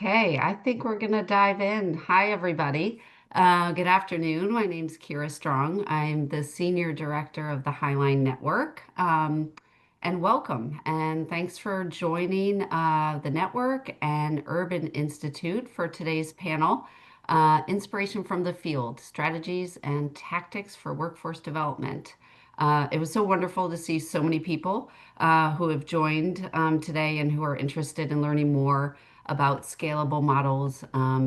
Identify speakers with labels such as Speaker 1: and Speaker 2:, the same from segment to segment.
Speaker 1: Okay, I think we're going to dive in. Hi, everybody. Good afternoon. My name's Kira Strong. I'm the Senior Director of the Highline Network. And welcome. And thanks for joining the network and Urban Institute for today's panel, Inspiration from the Field, Strategies and Tactics for Workforce Development. It was so wonderful to see so many people who have joined today and who are interested in learning more about scalable models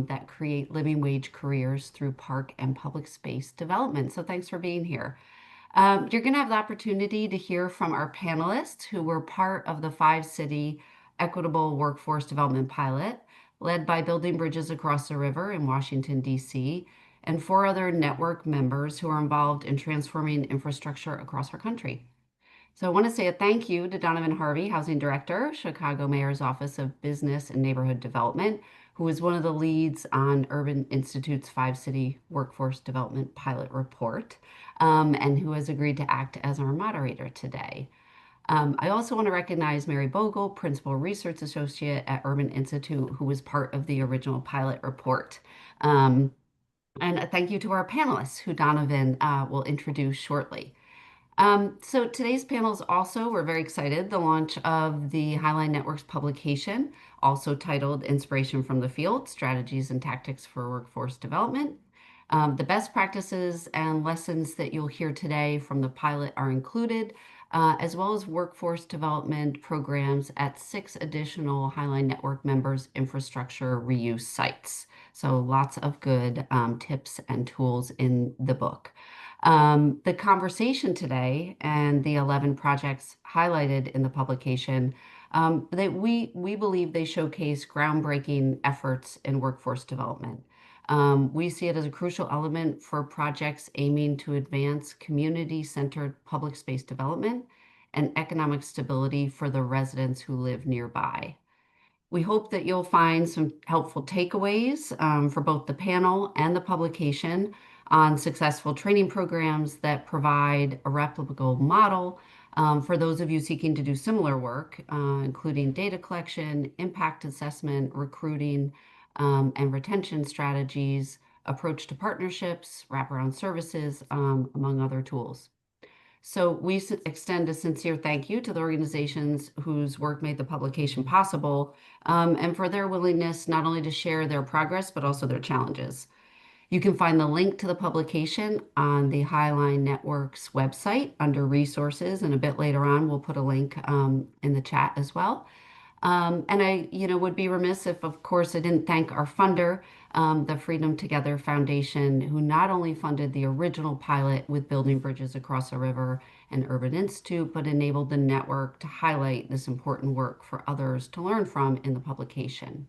Speaker 1: that create living wage careers through park and public space development. So thanks for being here. You're going to have the opportunity to hear from our panelists who were part of the five-city equitable workforce development pilot led by Building Bridges Across the River in Washington, D.C., and four other network members who are involved in transforming infrastructure across our country. So I want to say a thank you to Donovan Harvey, Housing Director, Chicago Mayor's Office of Business and Neighborhood Development, who is one of the leads on Urban Institute's five-city workforce development pilot report, and who has agreed to act as our moderator today. I also want to recognize Mary Bogle, Principal Research Associate at Urban Institute, who was part of the original pilot report. And a thank you to our panelists, who Donovan will introduce shortly. So today's panel is also, we're very excited, the launch of the Highline Network's publication, also titled Inspiration from the Field, Strategies and Tactics for Workforce Development. The best practices and lessons that you'll hear today from the pilot are included, as well as workforce development programs at 6 additional Highline Network members' infrastructure reuse sites. So lots of good tips and tools in the book. The conversation today and the 11 projects highlighted in the publication, that we believe they showcase groundbreaking efforts in workforce development. We see it as a crucial element for projects aiming to advance community-centered public space development and economic stability for the residents who live nearby. We hope that you'll find some helpful takeaways for both the panel and the publication on successful training programs that provide a replicable model for those of you seeking to do similar work, including data collection, impact assessment, recruiting, and retention strategies, approach to partnerships, wraparound services, among other tools. So we extend a sincere thank you to the organizations whose work made the publication possible, and for their willingness not only to share their progress, but also their challenges. You can find the link to the publication on the Highline Network's website under resources, and a bit later on, we'll put a link in the chat as well. And I, would be remiss if, of course, I didn't thank our funder, the Freedom Together Foundation, who not only funded the original pilot with Building Bridges Across the River and Urban Institute, but enabled the network to highlight this important work for others to learn from in the publication.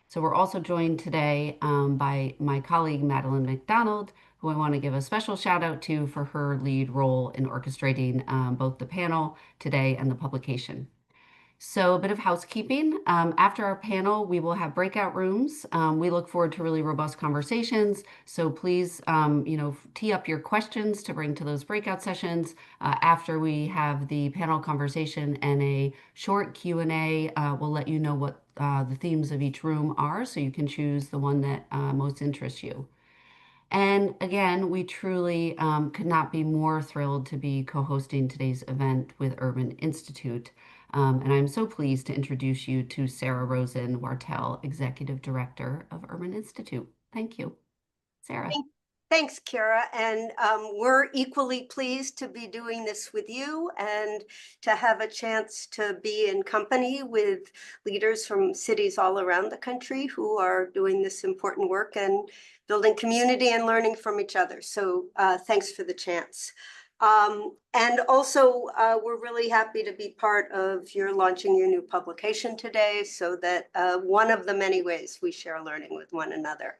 Speaker 1: So we're also joined today by my colleague, Madeline McDonald, who I want to give a special shout out to for her lead role in orchestrating both the panel today and the publication. So a bit of housekeeping. After our panel, we will have breakout rooms. We look forward to really robust conversations. So please, tee up your questions to bring to those breakout sessions after we have the panel conversation and a short Q&A. We'll let you know what the themes of each room are, so you can choose the one that most interests you. And again, we truly could not be more thrilled to be co-hosting today's event with Urban Institute. And I'm so pleased to introduce you to Sarah Rosen Wartell, Executive Director of Urban Institute. Thank you, Sarah.
Speaker 2: Thanks, Kira. And we're equally pleased to be doing this with you and to have a chance to be in company with leaders from cities all around the country who are doing this important work and building community and learning from each other. So thanks for the chance. And also, we're really happy to be part of your launching your new publication today, so that one of the many ways we share learning with one another.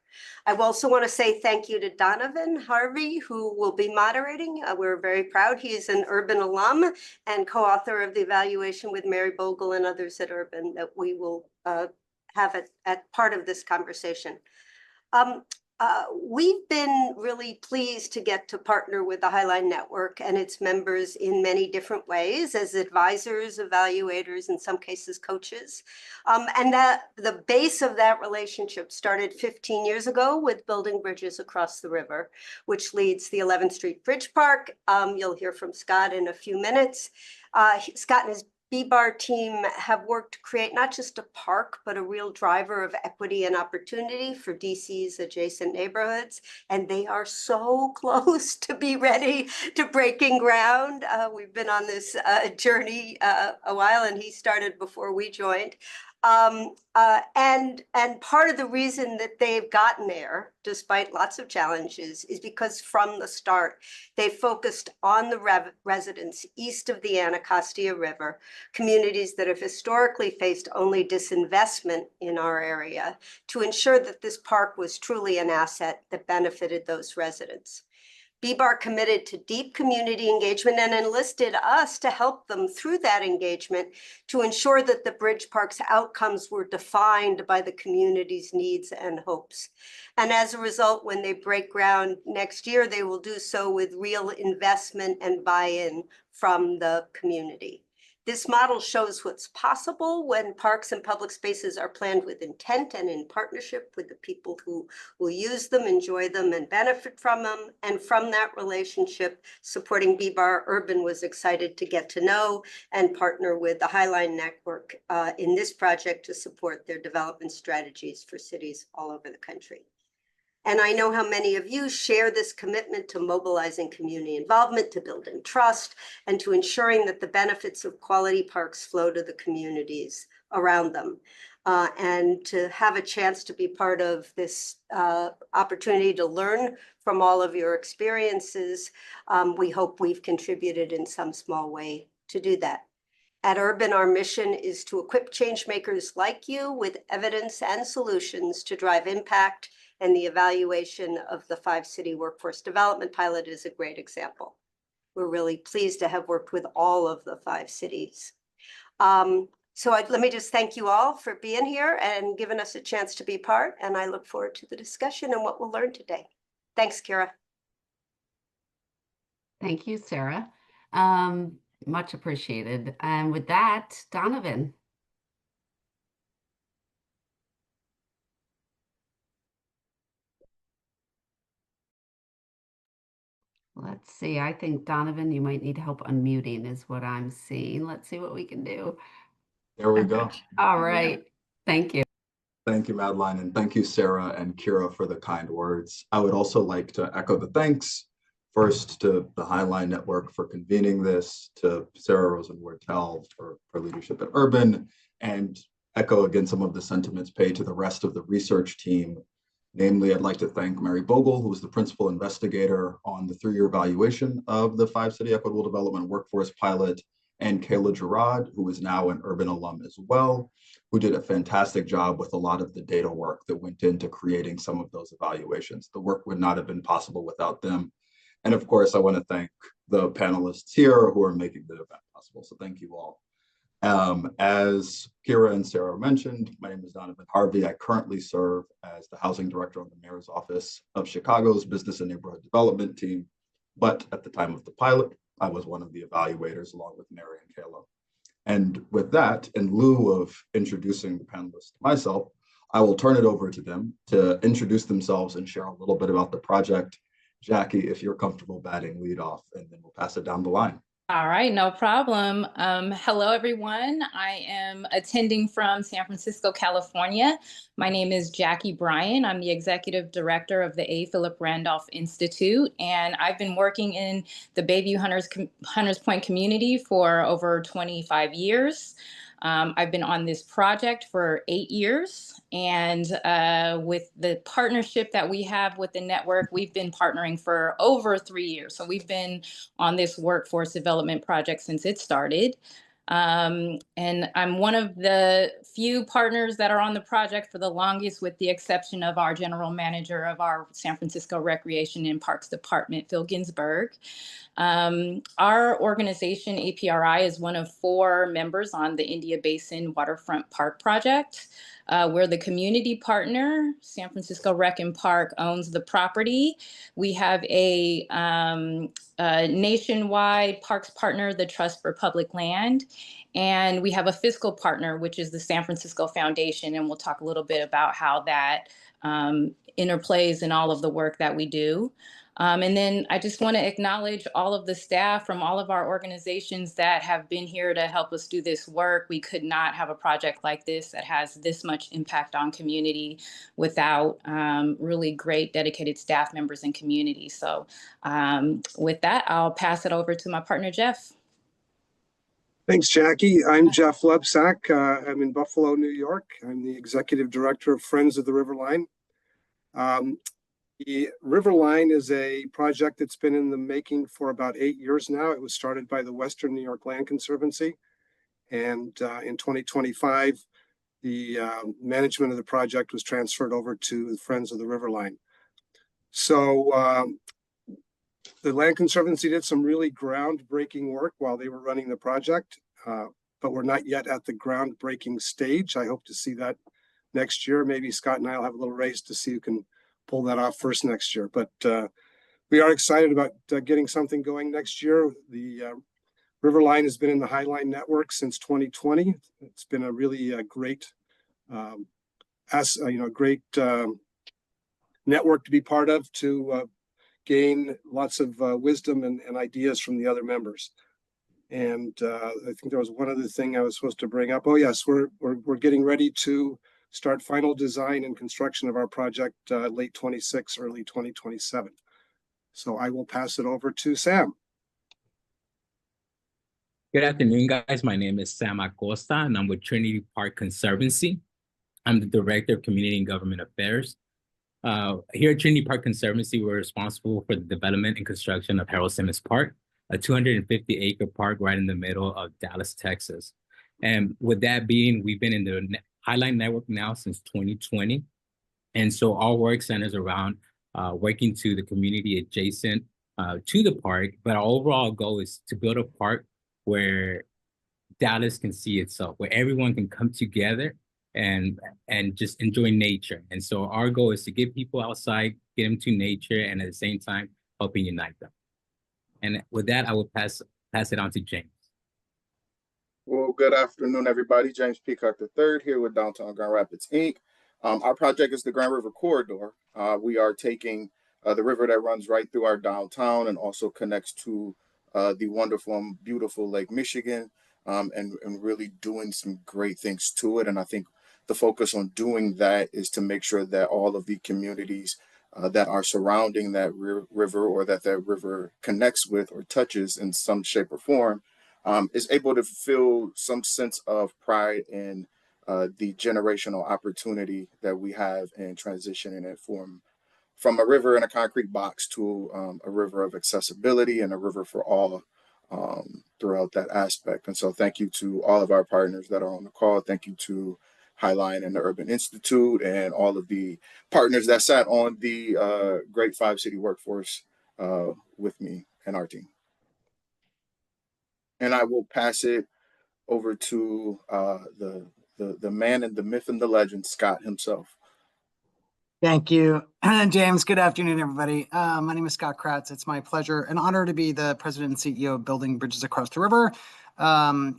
Speaker 2: I also want to say thank you to Donovan Harvey, who will be moderating. We're very proud. He's an Urban alum and co-author of the evaluation with Mary Bogle and others at Urban that we will have at part of this conversation. We've been really pleased to get to partner with the Highline Network and its members in many different ways as advisors, evaluators, in some cases coaches. And that the base of that relationship started 15 years ago with building bridges across the river, which leads the 11th Street Bridge Park. You'll hear from Scott in a few minutes. Scott and his B-Bar team have worked to create not just a park, but a real driver of equity and opportunity for DC's adjacent neighborhoods. And they are so close to be ready to breaking ground. We've been on this journey a while, and he started before we joined. And part of the reason that they've gotten there, despite lots of challenges, is because from the start, they focused on the residents east of the Anacostia River, communities that have historically faced only disinvestment in our area, to ensure that this park was truly an asset that benefited those residents. B-Bar committed to deep community engagement and enlisted us to help them through that engagement to ensure that the Bridge Park's outcomes were defined by the community's needs and hopes. And as a result, when they break ground next year, they will do so with real investment and buy-in from the community. This model shows what's possible when parks and public spaces are planned with intent and in partnership with the people who will use them, enjoy them, and benefit from them. And from that relationship, supporting B-Bar Urban was excited to get to know and partner with the Highline Network in this project to support their development strategies for cities all over the country. And I know how many of you share this commitment to mobilizing community involvement, to building trust, and to ensuring that the benefits of quality parks flow to the communities around them. And to have a chance to be part of this opportunity to learn from all of your experiences, we hope we've contributed in some small way to do that. At Urban, our mission is to equip change makers like you with evidence and solutions to drive impact, and the evaluation of the 5-city workforce development pilot is a great example. We're really pleased to have worked with all of the 5 cities. Let me just thank you all for being here and giving us a chance to be part, and I look forward to the discussion and what we'll learn today. Thanks, Kira.
Speaker 1: Thank you, Sarah. Much appreciated. And with that, Donovan. Let's see. I think, Donovan, you might need help unmuting is what I'm seeing. Let's see what we can do.
Speaker 3: There we go.
Speaker 1: All right. Thank you.
Speaker 3: Thank you, Madeline, and thank you, Sarah and Kira, for the kind words. I would also like to echo the thanks, first to the Highline Network for convening this, to Sarah Rosen-Wortel for leadership at Urban, and echo again some of the sentiments paid to the rest of the research team. Namely, I'd like to thank Mary Bogle, who was the principal investigator on the 3-year evaluation of the 5-city equitable development workforce pilot, and Kayla Gerard, who is now an Urban alum as well, who did a fantastic job with a lot of the data work that went into creating some of those evaluations. The work would not have been possible without them. And of course, I want to thank the panelists here who are making the event possible. So thank you all. As Kira and Sarah mentioned, my name is Donovan Harvey. I currently serve as the housing director on the mayor's office of Chicago's Business and Neighborhood Development team. But at the time of the pilot, I was one of the evaluators along with Mary and Kayla. And with that, in lieu of introducing the panelists to myself, I will turn it over to them to introduce themselves and share a little bit about the project. Jackie, if you're comfortable batting lead off, and then we'll pass it down the line.
Speaker 4: All right, no problem. Hello, everyone. I am attending from San Francisco, California. My name is Jackie Bryan. I'm the executive director of the A. Philip Randolph Institute, and I've been working in the Bayview Hunters Point community for over 25 years. I've been on this project for 8 years, and with the partnership that we have with the network, we've been partnering for over 3 years. So we've been on this workforce development project since it started. And I'm one of the few partners that are on the project for the longest, with the exception of our general manager of our San Francisco Recreation and Parks Department, Phil Ginsberg. Our organization, APRI, is one of 4 members on the India Basin Waterfront Park Project. We're the community partner. San Francisco Rec and Park owns the property. We have a nationwide parks partner, the Trust for Public Land. And we have a fiscal partner, which is the San Francisco Foundation. And we'll talk a little bit about how that interplays in all of the work that we do. And then I just want to acknowledge all of the staff from all of our organizations that have been here to help us do this work. We could not have a project like this that has this much impact on community without really great dedicated staff members and community. So with that, I'll pass it over to my partner, Jeff.
Speaker 5: Thanks, Jackie. I'm Jeff Lebsack. I'm in Buffalo, New York. I'm the executive director of Friends of the River Line. The River Line is a project that's been in the making for about 8 years now. It was started by the Western New York Land Conservancy. And in 2025, the management of the project was transferred over to the Friends of the River Line. So the Land Conservancy did some really groundbreaking work while they were running the project, but we're not yet at the groundbreaking stage. I hope to see that next year. Maybe Scott and I will have a little race to see who can pull that off first next year. But we are excited about getting something going next year. The River Line has been in the Highline network since 2020. It's been a really great, great network to be part of, to gain lots of wisdom and ideas from the other members. And I think there was one other thing I was supposed to bring up. Oh yes, we're getting ready to start final design and construction of our project late 26, early 2027. So I will pass it over to Sam.
Speaker 6: Good afternoon, guys. My name is Sam Acosta, and I'm with Trinity Park Conservancy. I'm the Director of Community and Government Affairs. Here at Trinity Park Conservancy, we're responsible for the development and construction of Harold Simmons Park, a 250-acre park right in the middle of Dallas, Texas. And with that being, we've been in the Highline Network now since 2020. And so our work centers around working to the community adjacent to the park, but our overall goal is to build a park where Dallas can see itself, where everyone can come together and just enjoy nature. And so our goal is to get people outside, get them to nature, and at the same time, helping unite them. And with that, I will pass it on to James.
Speaker 7: Well, good afternoon, everybody. James Peacock III here with Downtown Grand Rapids, Inc. Our project is the Grand River Corridor. We are taking the river that runs right through our downtown and also connects to the wonderful and beautiful Lake Michigan, and really doing some great things to it. And I think the focus on doing that is to make sure that all of the communities that are surrounding that river, or that river connects with or touches in some shape or form, is able to feel some sense of pride in the generational opportunity that we have in transitioning it from a river in a concrete box to a river of accessibility and a river for all throughout that aspect. And so thank you to all of our partners that are on the call. Thank you to Highline and the Urban Institute and all of the partners that sat on the Great 5 City Workforce with me and our team. And I will pass it over to the man and the myth and the legend, Scott himself.
Speaker 8: Thank you, James. Good afternoon, everybody. My name is Scott Kratz. It's my pleasure and honor to be the president and CEO of Building Bridges Across the River.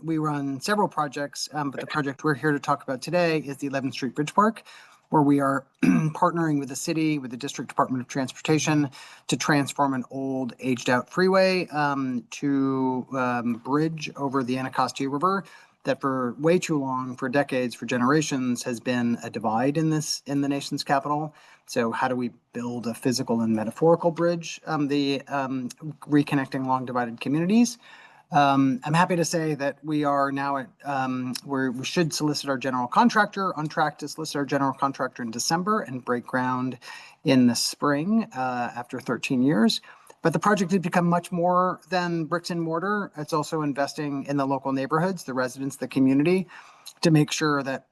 Speaker 8: We run several projects, but the project we're here to talk about today is the 11th Street Bridge Park, where we are partnering with the city, with the District Department of Transportation, to transform an old, aged-out freeway to bridge over the Anacostia River that for way too long, for decades, for generations, has been a divide in the nation's capital. So how do we build a physical and metaphorical bridge, reconnecting long divided communities? I'm happy to say that we are now at we should solicit our general contractor, on track to solicit our general contractor in December and break ground in the spring after 13 years. But the project has become much more than bricks and mortar. It's also investing in the local neighborhoods, the residents, the community, to make sure that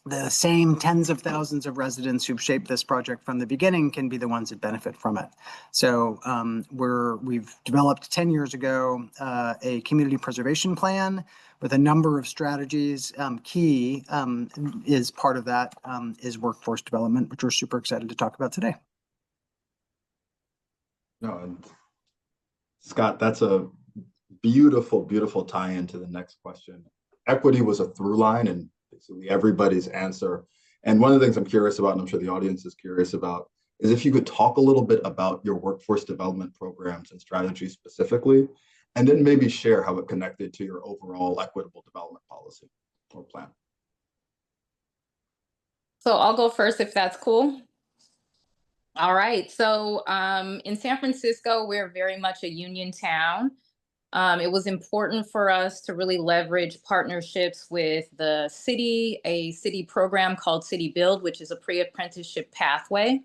Speaker 8: the same tens of thousands of residents who've shaped this project from the beginning can be the ones that benefit from it. So we've developed 10 years ago a community preservation plan with a number of strategies. Key is part of that is workforce development, which we're super excited to talk about today.
Speaker 3: No, and Scott, that's a beautiful, beautiful tie into the next question. Equity was a through line and basically everybody's answer. And one of the things I'm curious about, and I'm sure the audience is curious about, is if you could talk a little bit about your workforce development programs and strategies specifically, and then maybe share how it connected to your overall equitable development policy or plan.
Speaker 4: So I'll go first if that's cool. All right. So in San Francisco, we're very much a union town. It was important for us to really leverage partnerships with the city, a city program called City Build, which is a pre-apprenticeship pathway.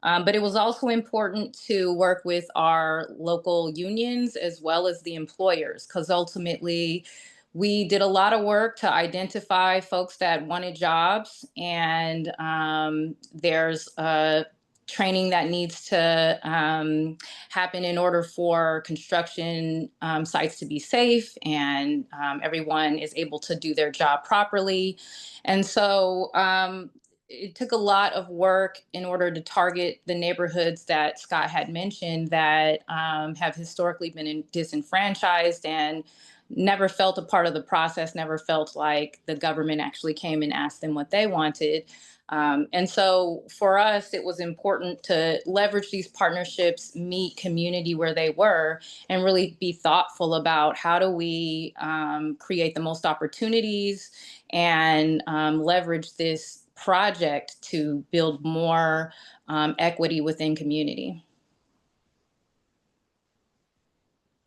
Speaker 4: But it was also important to work with our local unions as well as the employers, because ultimately we did a lot of work to identify folks that wanted jobs, and there's training that needs to happen in order for construction sites to be safe and everyone is able to do their job properly. And so it took a lot of work in order to target the neighborhoods that Scott had mentioned that have historically been disenfranchised and never felt a part of the process, never felt like the government actually came and asked them what they wanted. And so for us, it was important to leverage these partnerships, meet community where they were, and really be thoughtful about how do we create the most opportunities and leverage this project to build more equity within community.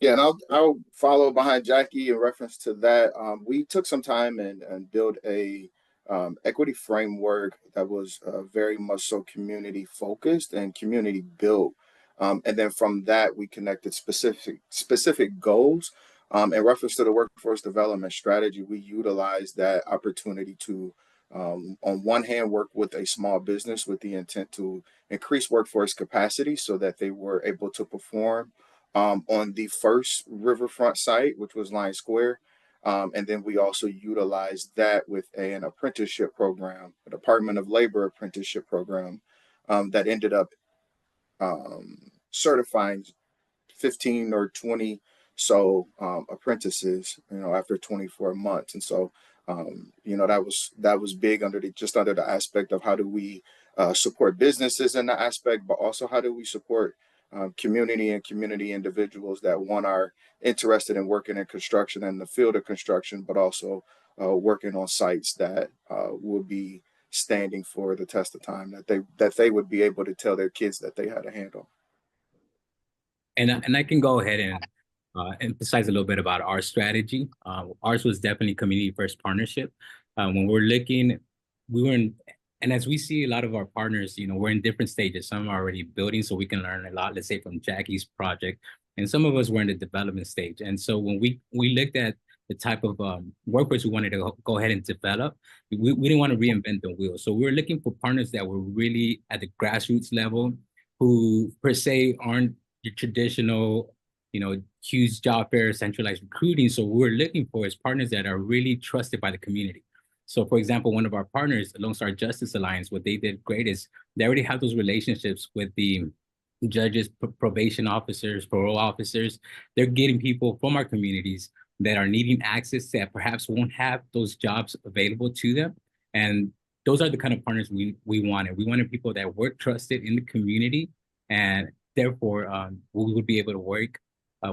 Speaker 7: Yeah, and I'll follow behind Jackie in reference to that. We took some time and built a equity framework that was very much so community focused and community built. And then from that, we connected specific goals. In reference to the workforce development strategy, we utilized that opportunity to, on one hand, work with a small business with the intent to increase workforce capacity so that they were able to perform on the first riverfront site, which was Lion Square. And then we also utilized that with an apprenticeship program, a Department of Labor apprenticeship program that ended up certifying 15 or 20 apprentices, after 24 months. And so, that was big under the aspect of how do we support businesses in the aspect, but also how do we support community and community individuals that are interested in working in construction and the field of construction, but also working on sites that will be standing for the test of time, that they would be able to tell their kids that they had a handle.
Speaker 6: And I can go ahead and emphasize a little bit about our strategy. Ours was definitely community first partnership. When we're looking, and as we see a lot of our partners, we're in different stages. Some are already building, so we can learn a lot, let's say from Jackie's project. And some of us were in the development stage. And so when we looked at the type of workforce we wanted to go ahead and develop, we didn't want to reinvent the wheel. So we were looking for partners that were really at the grassroots level, who per se aren't your traditional, huge job fair, centralized recruiting. So what we're looking for is partners that are really trusted by the community. So for example, one of our partners, the Lone Star Justice Alliance, what they did great is they already have those relationships with the judges, probation officers, parole officers. They're getting people from our communities that are needing access that perhaps won't have those jobs available to them. And those are the kind of partners we wanted. We wanted people that were trusted in the community, and therefore we would be able to work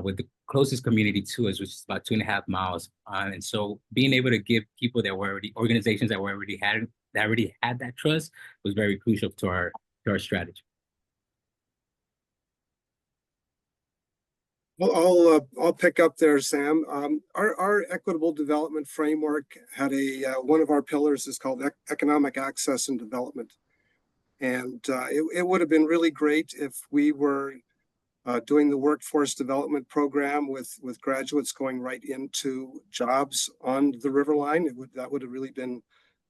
Speaker 6: with the closest community to us, which is about 2.5 miles. And so being able to give people that were already, organizations that already had that trust was very crucial to our strategy.
Speaker 5: Well, I'll pick up there, Sam. Our equitable development framework had one of our pillars is called economic access and development. And it would have been really great if we were doing the workforce development program with graduates going right into jobs on the river line. That would have really been,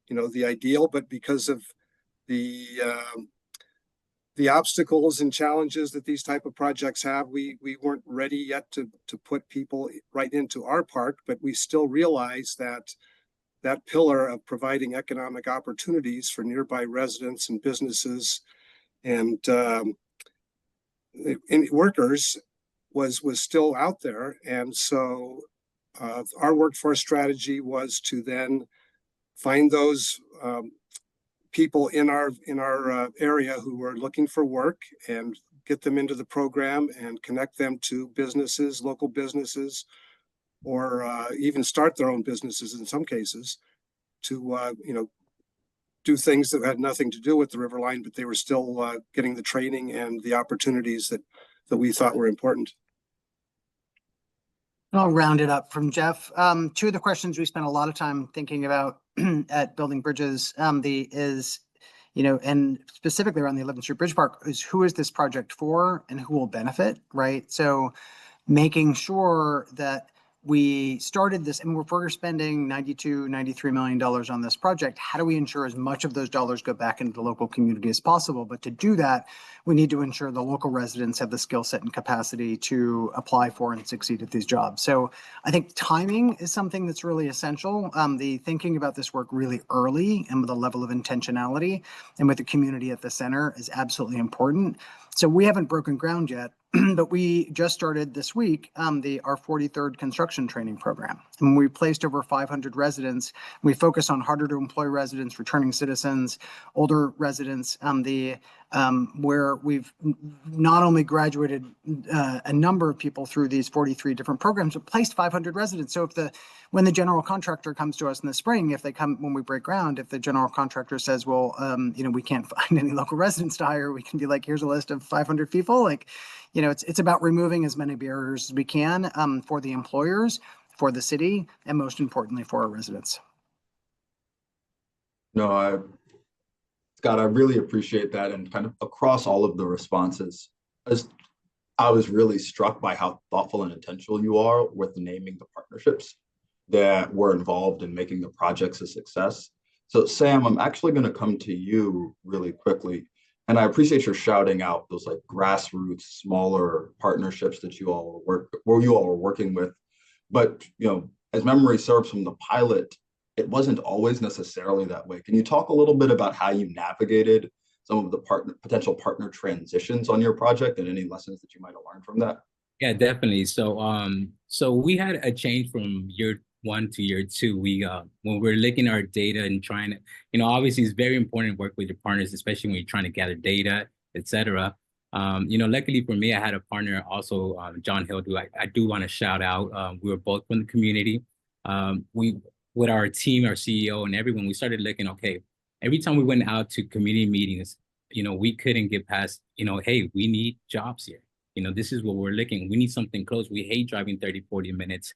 Speaker 5: the ideal, but because of the obstacles and challenges that these type of projects have, we weren't ready yet to put people right into our park, but we still realize that pillar of providing economic opportunities for nearby residents and businesses and workers was still out there. And so our workforce strategy was to then find those people in our area who were looking for work and get them into the program and connect them to businesses, local businesses, or even start their own businesses in some cases to do things that had nothing to do with the river line, but they were still getting the training and the opportunities that we thought were important.
Speaker 8: I'll round it up from Jeff. Two of the questions we spent a lot of time thinking about at Building Bridges and specifically around the 11th Street Bridge Park is who is this project for and who will benefit, right? So making sure that we started this, and we're spending $93 million on this project. How do we ensure as much of those dollars go back into the local community as possible? But to do that, we need to ensure the local residents have the skill set and capacity to apply for and succeed at these jobs. So I think timing is something that's really essential. The thinking about this work really early and with a level of intentionality and with the community at the center is absolutely important. So we haven't broken ground yet, but we just started this week our 43rd construction training program. And we placed over 500 residents. We focus on harder to employ residents, returning citizens, older residents, where we've not only graduated a number of people through these 43 different programs, but placed 500 residents. So when the general contractor comes to us in the spring, when we break ground, if the general contractor says, well, we can't find any local residents to hire, we can be like, here's a list of 500 people. It's about removing as many barriers as we can for the employers, for the city, and most importantly, for our residents.
Speaker 3: No, Scott, I really appreciate that. And kind of across all of the responses, I was really struck by how thoughtful and intentional you are with naming the partnerships that were involved in making the projects a success. So Sam, I'm actually going to come to you really quickly. And I appreciate your shouting out those like grassroots, smaller partnerships that you all were working with. But as memory serves from the pilot, it wasn't always necessarily that way. Can you talk a little bit about how you navigated some of the potential partner transitions on your project and any lessons that you might have learned from that?
Speaker 6: Yeah, definitely. So we had a change from year 1 to year 2. When we're looking at our data and trying to, obviously it's very important to work with your partners, especially when you're trying to gather data, et cetera. Luckily for me, I had a partner also, John Hill, who I do want to shout out. We were both from the community. With our team, our CEO and everyone, we started looking, okay, every time we went out to community meetings, we couldn't get past, hey, we need jobs here. This is what we're looking. We need something close. We hate driving 30, 40 minutes,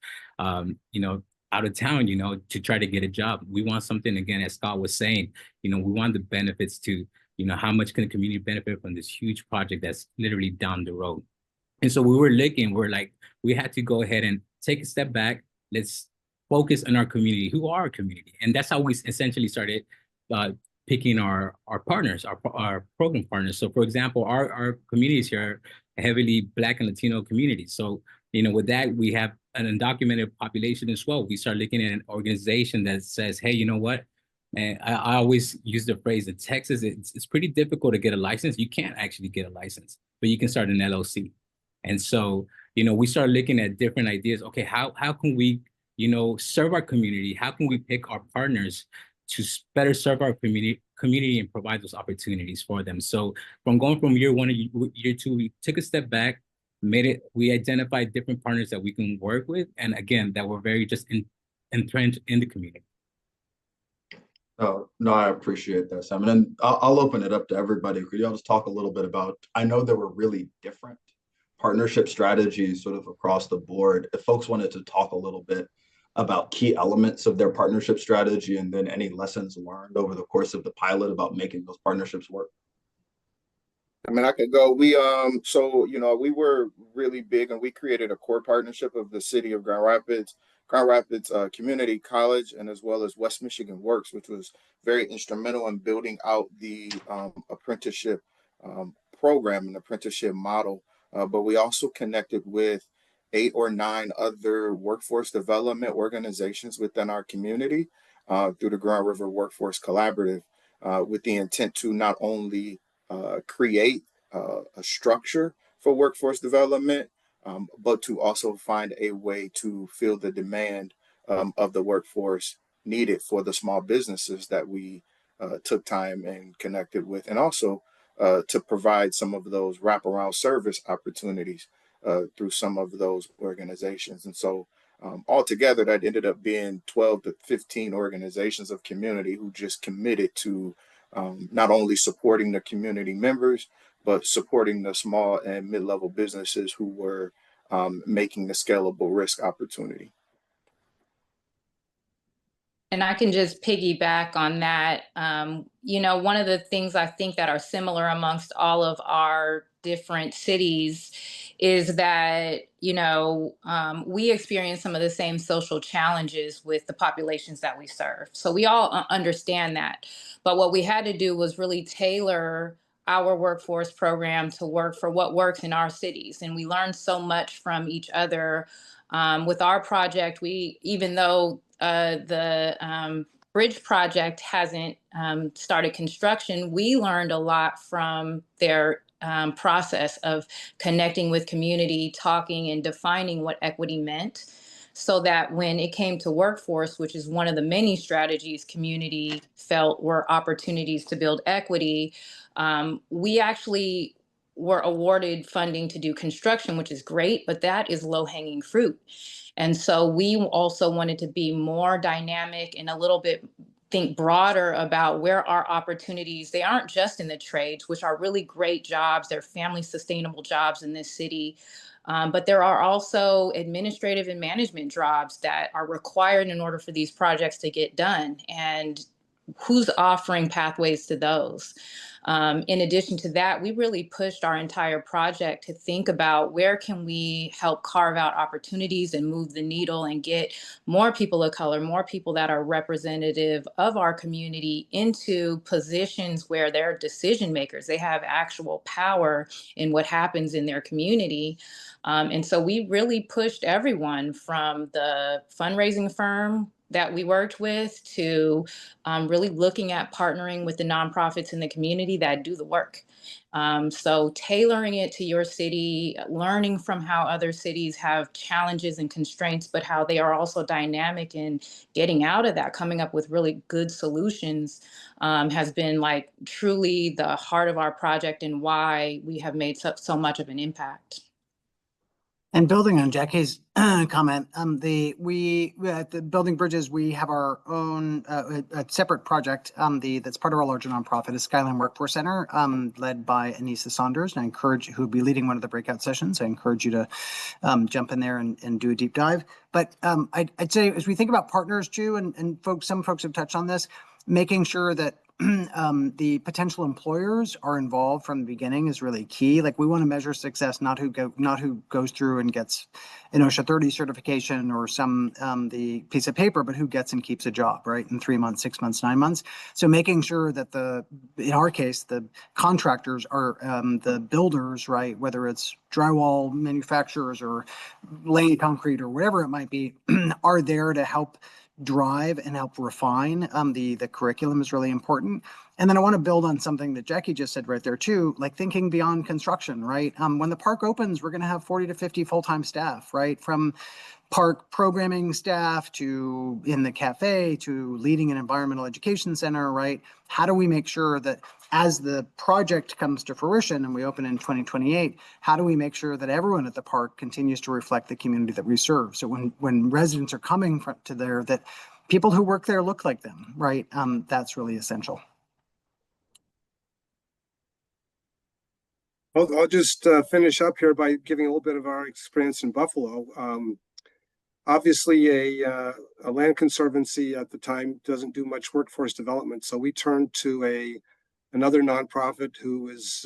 Speaker 6: out of town, to try to get a job. We want something, again, as Scott was saying, we want the benefits to, how much can the community benefit from this huge project that's literally down the road. And so we were looking, we had to go ahead and take a step back. Let's focus on our community. Who are our community? And that's how we essentially started picking our partners, our program partners. So for example, our communities here are heavily Black and Latino communities. So, with that, we have an undocumented population as well. We start looking at an organization that says, hey, you know what? And I always use the phrase in Texas, it's pretty difficult to get a license. You can't actually get a license, but you can start an LLC. And so, we start looking at different ideas. Okay, how can we, serve our community? How can we pick our partners to better serve our community and provide those opportunities for them? So from going from year 1 to year 2, we took a step back, we identified different partners that we can work with. And again, that were very just entrenched in the community.
Speaker 3: Oh, no, I appreciate that, Simon. And I'll open it up to everybody. Could y'all just talk a little bit about, I know there were really different partnership strategies sort of across the board. If folks wanted to talk a little bit about key elements of their partnership strategy and then any lessons learned over the course of the pilot about making those partnerships work.
Speaker 7: I mean, I could go. So we were really big, and we created a core partnership of the city of Grand Rapids Community College, and as well as West Michigan Works, which was very instrumental in building out the apprenticeship program and apprenticeship model. But we also connected with 8 or 9 other workforce development organizations within our community through the Grand River Workforce Collaborative, with the intent to not only create a structure for workforce development, but to also find a way to fill the demand of the workforce needed for the small businesses that we took time and connected with, and also to provide some of those wraparound service opportunities through some of those organizations. And so altogether, that ended up being 12 to 15 organizations of community who just committed to not only supporting the community members, but supporting the small and mid-level businesses who were making the scalable risk opportunity.
Speaker 4: And I can just piggyback on that. One of the things I think that are similar amongst all of our different cities is that, we experience some of the same social challenges with the populations that we serve. So we all understand that. But what we had to do was really tailor our workforce program to work for what works in our cities. And we learned so much from each other. With our project, even though the bridge project hasn't started construction, we learned a lot from their process of connecting with community, talking and defining what equity meant, so that when it came to workforce, which is one of the many strategies community felt were opportunities to build equity, we actually were awarded funding to do construction, which is great, but that is low-hanging fruit. And so we also wanted to be more dynamic and a little bit think broader about where our opportunities. They aren't just in the trades, which are really great jobs. They're family sustainable jobs in this city. But there are also administrative and management jobs that are required in order for these projects to get done. And who's offering pathways to those? In addition to that, we really pushed our entire project to think about where can we help carve out opportunities and move the needle and get more people of color, more people that are representative of our community into positions where they're decision makers. They have actual power in what happens in their community. And so we really pushed everyone from the fundraising firm that we worked with to really looking at partnering with the nonprofits in the community that do the work. So tailoring it to your city, learning from how other cities have challenges and constraints, but how they are also dynamic in getting out of that, coming up with really good solutions, has been like truly the heart of our project and why we have made so much of an impact.
Speaker 8: And building on Jackie's comment, at the Building Bridges, we have our own a separate project. That's part of our larger nonprofit is Skyline Workforce Center, led by Anissa Saunders. And I encourage who'll be leading one of the breakout sessions. I encourage you to jump in there and do a deep dive. But I'd say as we think about partners, Ju, and some folks have touched on this, making sure that the potential employers are involved from the beginning is really key. Like we want to measure success, not who goes through and gets an OSHA 30 certification or the piece of paper, but who gets and keeps a job, right? In 3 months, 6 months, 9 months. So making sure that in our case, the contractors are the builders, right? Whether it's drywall manufacturers or laying concrete or whatever it might be, are there to help drive and help refine. The curriculum is really important. And then I want to build on something that Jackie just said right there too, like thinking beyond construction, right? When the park opens, we're going to have 40 to 50 full-time staff, right? From park programming staff to in the cafe to leading an environmental education center, right? How do we make sure that as the project comes to fruition and we open in 2028, how do we make sure that everyone at the park continues to reflect the community that we serve? So when residents are coming to there, that people who work there look like them, right? That's really essential.
Speaker 5: I'll just finish up here by giving a little bit of our experience in Buffalo. Obviously, a land conservancy at the time doesn't do much workforce development, so we turned to another nonprofit who is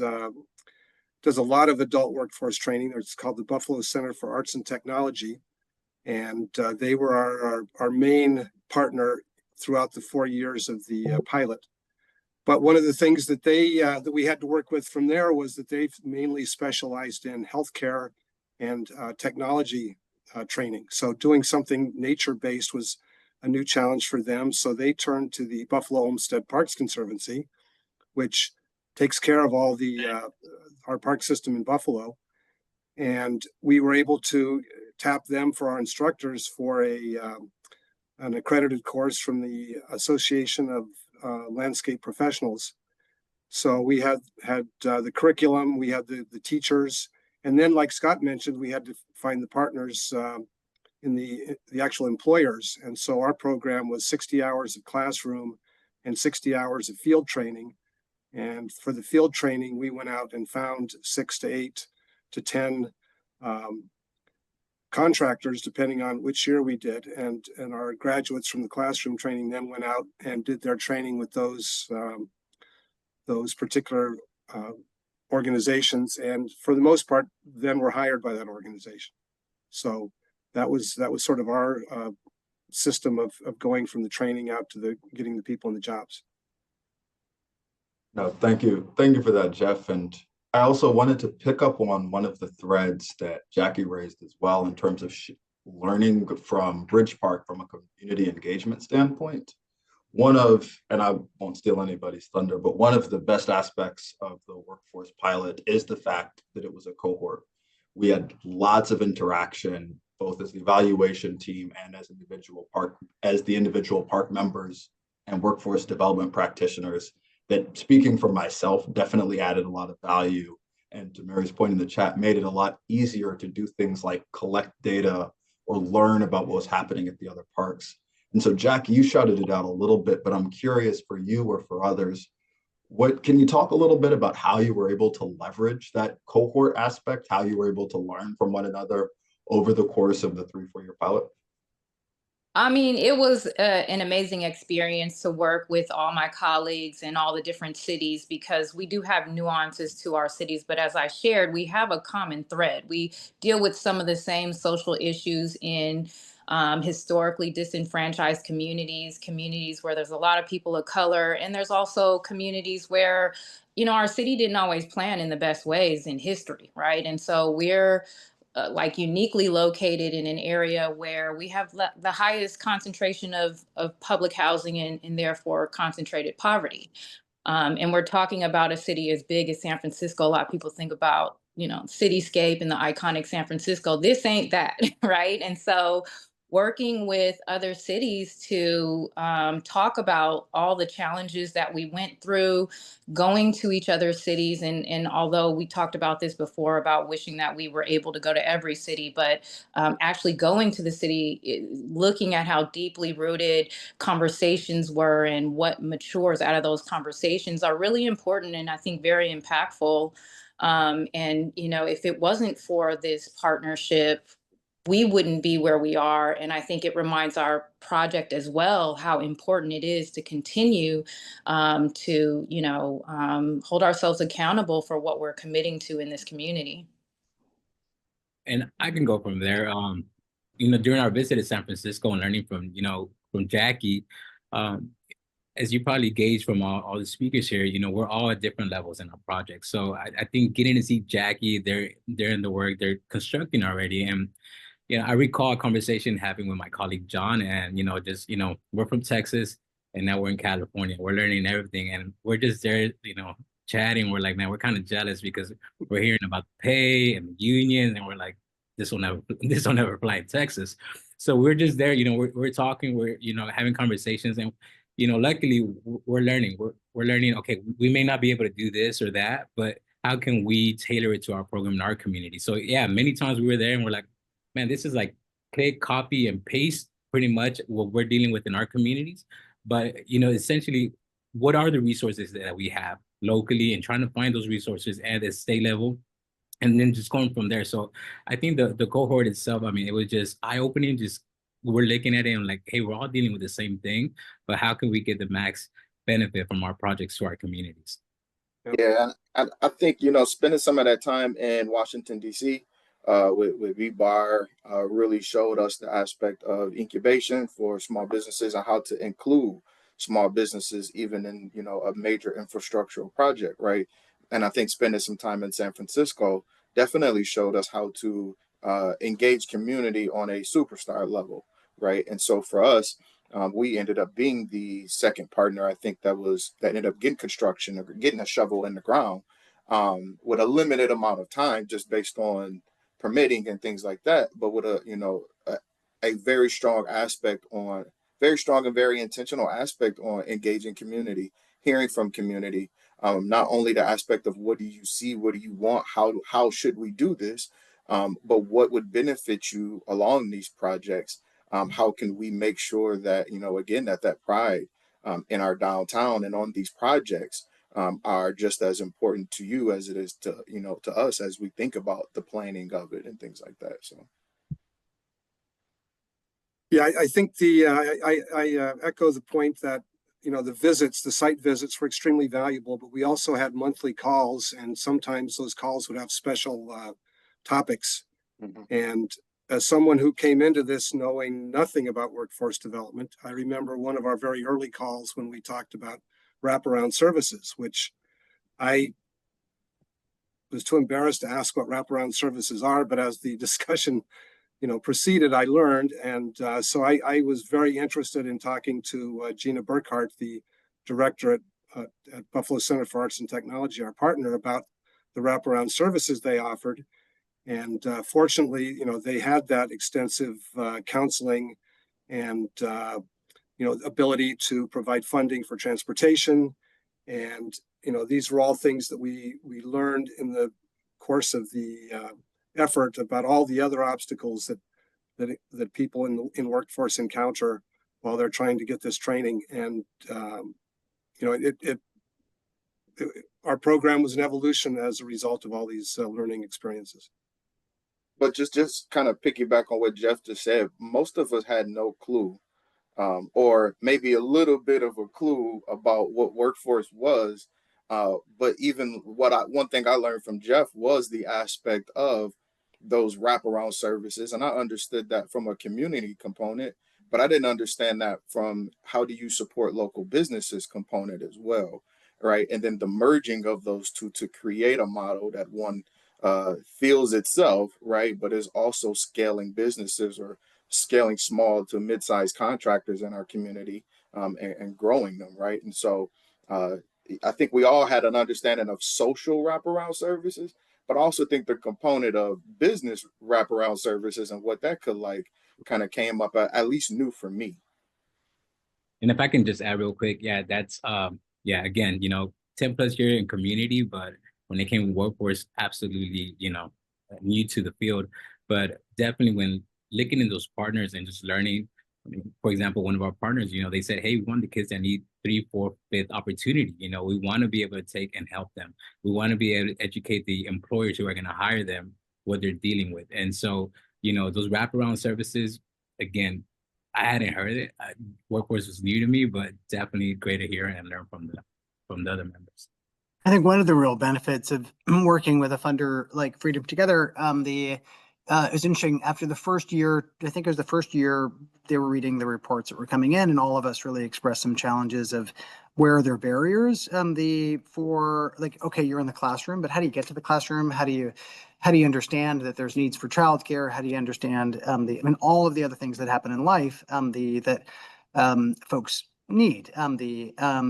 Speaker 5: does a lot of adult workforce training. It's called the Buffalo Center for Arts and Technology. And they were our main partner throughout the 4 years of the pilot. But one of the things that that we had to work with from there was that they've mainly specialized in healthcare and technology training. So doing something nature-based was a new challenge for them. So they turned to the Buffalo Olmsted Parks Conservancy, which takes care of all our park system in Buffalo. And we were able to tap them for our instructors for an accredited course from the Association of Landscape Professionals. So we had the curriculum, we had the teachers, and then, like Scott mentioned, we had to find the partners in the actual employers. And so our program was 60 hours of classroom and 60 hours of field training. And for the field training, we went out and found 6 to 8 to 10 contractors, depending on which year we did. And our graduates from the classroom training then went out and did their training with those particular organizations. And for the most part, then were hired by that organization. So that was sort of our system of going from the training out to getting the people in the jobs.
Speaker 3: No, thank you. Thank you for that, Jeff. And I also wanted to pick up on one of the threads that Jackie raised as well in terms of learning from Bridge Park from a community engagement standpoint. And I won't steal anybody's thunder, but one of the best aspects of the workforce pilot is the fact that it was a cohort. We had lots of interaction, both as the evaluation team and as the individual park members and workforce development practitioners, that, speaking for myself, definitely added a lot of value. And to Mary's point in the chat, made it a lot easier to do things like collect data or learn about what was happening at the other parks. And so, Jackie, you shouted it out a little bit, but I'm curious for you or for others, can you talk a little bit about how you were able to leverage that cohort aspect, how you were able to learn from one another over the course of the 3-4 year pilot?
Speaker 4: I mean, it was an amazing experience to work with all my colleagues in all the different cities, because we do have nuances to our cities. But as I shared, we have a common thread. We deal with some of the same social issues in historically disenfranchised communities where there's a lot of people of color. And there's also communities where, our city didn't always plan in the best ways in history, right? And so we're like uniquely located in an area where we have the highest concentration of public housing and therefore concentrated poverty. And we're talking about a city as big as San Francisco. A lot of people think about, cityscape and the iconic San Francisco. This ain't that, right? And so working with other cities to talk about all the challenges that we went through, going to each other's cities. And although we talked about this before about wishing that we were able to go to every city, but actually going to the city, looking at how deeply rooted conversations were and what matures out of those conversations are really important, and I think very impactful. And, if it wasn't for this partnership, we wouldn't be where we are. And I think it reminds our project as well how important it is to continue to, hold ourselves accountable for what we're committing to in this community.
Speaker 6: And I can go from there. During our visit to San Francisco and learning from Jackie, as you probably gauge from all the speakers here, we're all at different levels in our project. So I think getting to see Jackie, they're in the work, they're constructing already. And I recall a conversation having with my colleague John, and we're from Texas and now we're in California. We're learning everything, and we're just there, chatting. We're like, man, we're kind of jealous because we're hearing about the pay and the unions, and we're like, this will never fly in Texas. So we're just there, we're talking, we're having conversations, and luckily we're learning. We're learning. Okay, we may not be able to do this or that, but how can we tailor it to our program in our community? So yeah, many times we were there and we're like, man, this is like click, copy, and paste pretty much what we're dealing with in our communities. But, essentially, what are the resources that we have locally, and trying to find those resources at the state level, and then just going from there. So I think the cohort itself, I mean, it was just eye-opening. Just we're looking at it and like, hey, we're all dealing with the same thing, but how can we get the max benefit from our projects to our communities?
Speaker 7: Yeah, I think, you know, spending some of that time in Washington, D.C. With VBAR really showed us the aspect of incubation for small businesses and how to include small businesses even in, you know, a major infrastructural project, right? And I think spending some time in San Francisco definitely showed us how to engage community on a superstar level, right? And so for us, we ended up being the second partner, I think, that ended up getting construction or getting a shovel in the ground with a limited amount of time, just based on permitting and things like that, but with a, you know, a very strong aspect on, very strong and very intentional aspect on engaging community, hearing from community. Not only the aspect of what do you see, what do you want, how should we do this, but what would benefit you along these projects. How can we make sure that, you know, again, that pride in our downtown and on these projects are just as important to you as it is to, you know, to us as we think about the planning of it and things like that. So
Speaker 5: Yeah, I think I echo the point that, you know, the site visits were extremely valuable, but we also had monthly calls, and sometimes those calls would have special topics.
Speaker 7: mm-hmm.
Speaker 5: And as someone who came into this knowing nothing about workforce development, I remember one of our very early calls when we talked about wraparound services, which I was too embarrassed to ask what wraparound services are, but as the discussion, you know, proceeded, I learned. And so I was very interested in talking to Gina Burkhart, the director at Buffalo Center for Arts and Technology, our partner, about the wraparound services they offered. And fortunately, you know, they had that extensive counseling and, you know, ability to provide funding for transportation. And, you know, these were all things that we learned in the course of the effort about all the other obstacles that people in workforce encounter while they're trying to get this training. And, you know, our program was an evolution as a result of all these learning experiences.
Speaker 7: But just kind of piggyback on what Jeff just said, most of us had no clue, or maybe a little bit of a clue about what workforce was. But even one thing I learned from Jeff was the aspect of those wraparound services, and I understood that from a community component, but I didn't understand that from how do you support local businesses component as well, right? And then the merging of those two to create a model that one feels itself, right, but is also scaling businesses or scaling small to mid-sized contractors in our community, and growing them, right? And so I think we all had an understanding of social wraparound services, but I also think the component of business wraparound services and what that could like kind of came up at least new for me.
Speaker 6: And if I can just add real quick, yeah, that's yeah, again, you know, 10 plus year in community, but when it came to workforce, absolutely, you know, new to the field. But definitely when looking at those partners and just learning, I mean, for example, one of our partners, you know, they said, hey, we want the kids that need 3, 4, 5th opportunity. You know, we want to be able to take and help them. We want to be able to educate the employers who are going to hire them what they're dealing with. And so, you know, those wraparound services, again, I hadn't heard it. Workforce was new to me, but definitely great to hear and learn from the other members.
Speaker 8: I think one of the real benefits of working with a funder like Freedom Together, it was interesting. After the first year, I think it was the first year, they were reading the reports that were coming in, and all of us really expressed some challenges of where are their barriers. For like, okay, you're in the classroom, but how do you get to the classroom? How do you understand that there's needs for childcare? How do you understand all of the other things that happen in life that folks need.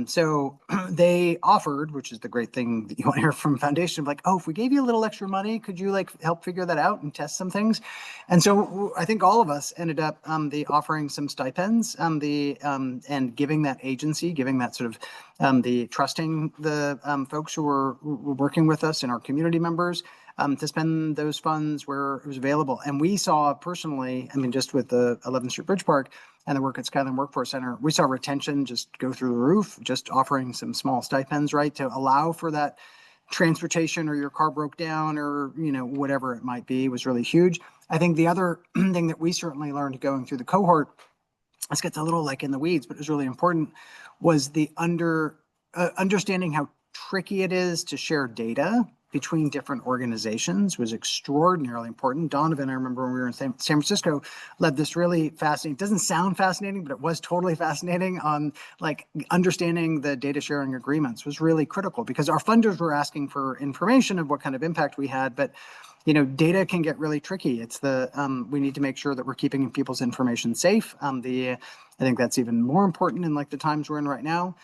Speaker 8: So they offered, which is the great thing that you want to hear from foundation, like, oh, if we gave you a little extra money, could you like help figure that out and test some things? And so I think all of us ended up offering some stipends, and giving that agency, giving that sort of the trusting the folks who were working with us and our community members to spend those funds where it was available. And we saw personally, I mean, just with the 11th Street Bridge Park and the work at Skyline Workforce Center, we saw retention just go through the roof, just offering some small stipends, right, to allow for that transportation, or your car broke down, or, you know, whatever it might be, was really huge. I think the other thing that we certainly learned going through the cohort, this gets a little like in the weeds, but it was really important, was the understanding how tricky it is to share data between different organizations was extraordinarily important. Donovan, I remember when we were in San Francisco, led this really fascinating, it doesn't sound fascinating, but it was totally fascinating on like understanding the data sharing agreements was really critical because our funders were asking for information of what kind of impact we had, but data can get really tricky. It's we need to make sure that we're keeping people's information safe. I think that's even more important in like the times we're in right now.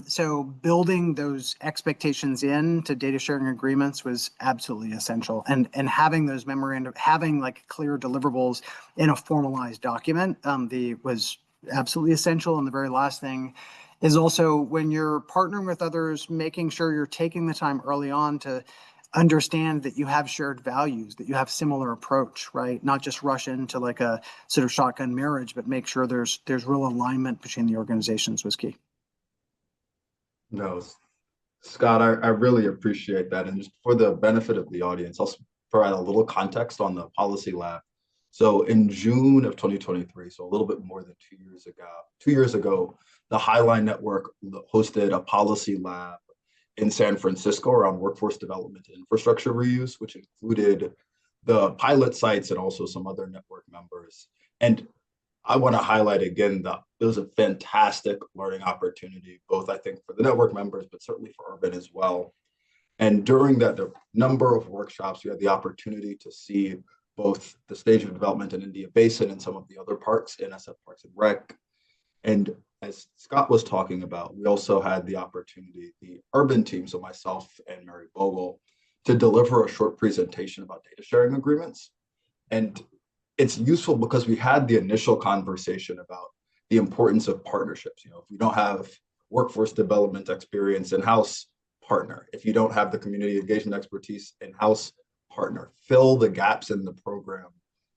Speaker 8: So building those expectations into data sharing agreements was absolutely essential, and having those memorandum, having like clear deliverables in a formalized document, was absolutely essential. And the very last thing is also when you're partnering with others, making sure you're taking the time early on to understand that you have shared values, that you have similar approach, right? Not just rush into like a sort of shotgun marriage, but make sure there's real alignment between the organizations was key.
Speaker 3: No, Scott, I really appreciate that. And just for the benefit of the audience, I'll provide a little context on the policy lab. So in June of 2023, so a little bit more than 2 years ago, the Highline Network hosted a policy lab in San Francisco around workforce development and infrastructure reuse, which included the pilot sites and also some other network members. And I want to highlight again that it was a fantastic learning opportunity, both I think for the network members, but certainly for Urban as well. And during that number of workshops, we had the opportunity to see both the stage of development in India Basin and some of the other parks, NSF Parks and Rec. And as Scott was talking about, we also had the opportunity, the Urban team, so myself and Mary Bogle, to deliver a short presentation about data sharing agreements. And it's useful because we had the initial conversation about the importance of partnerships. If you don't have workforce development experience in-house, partner. If you don't have the community engagement expertise in-house, partner. Fill the gaps in the program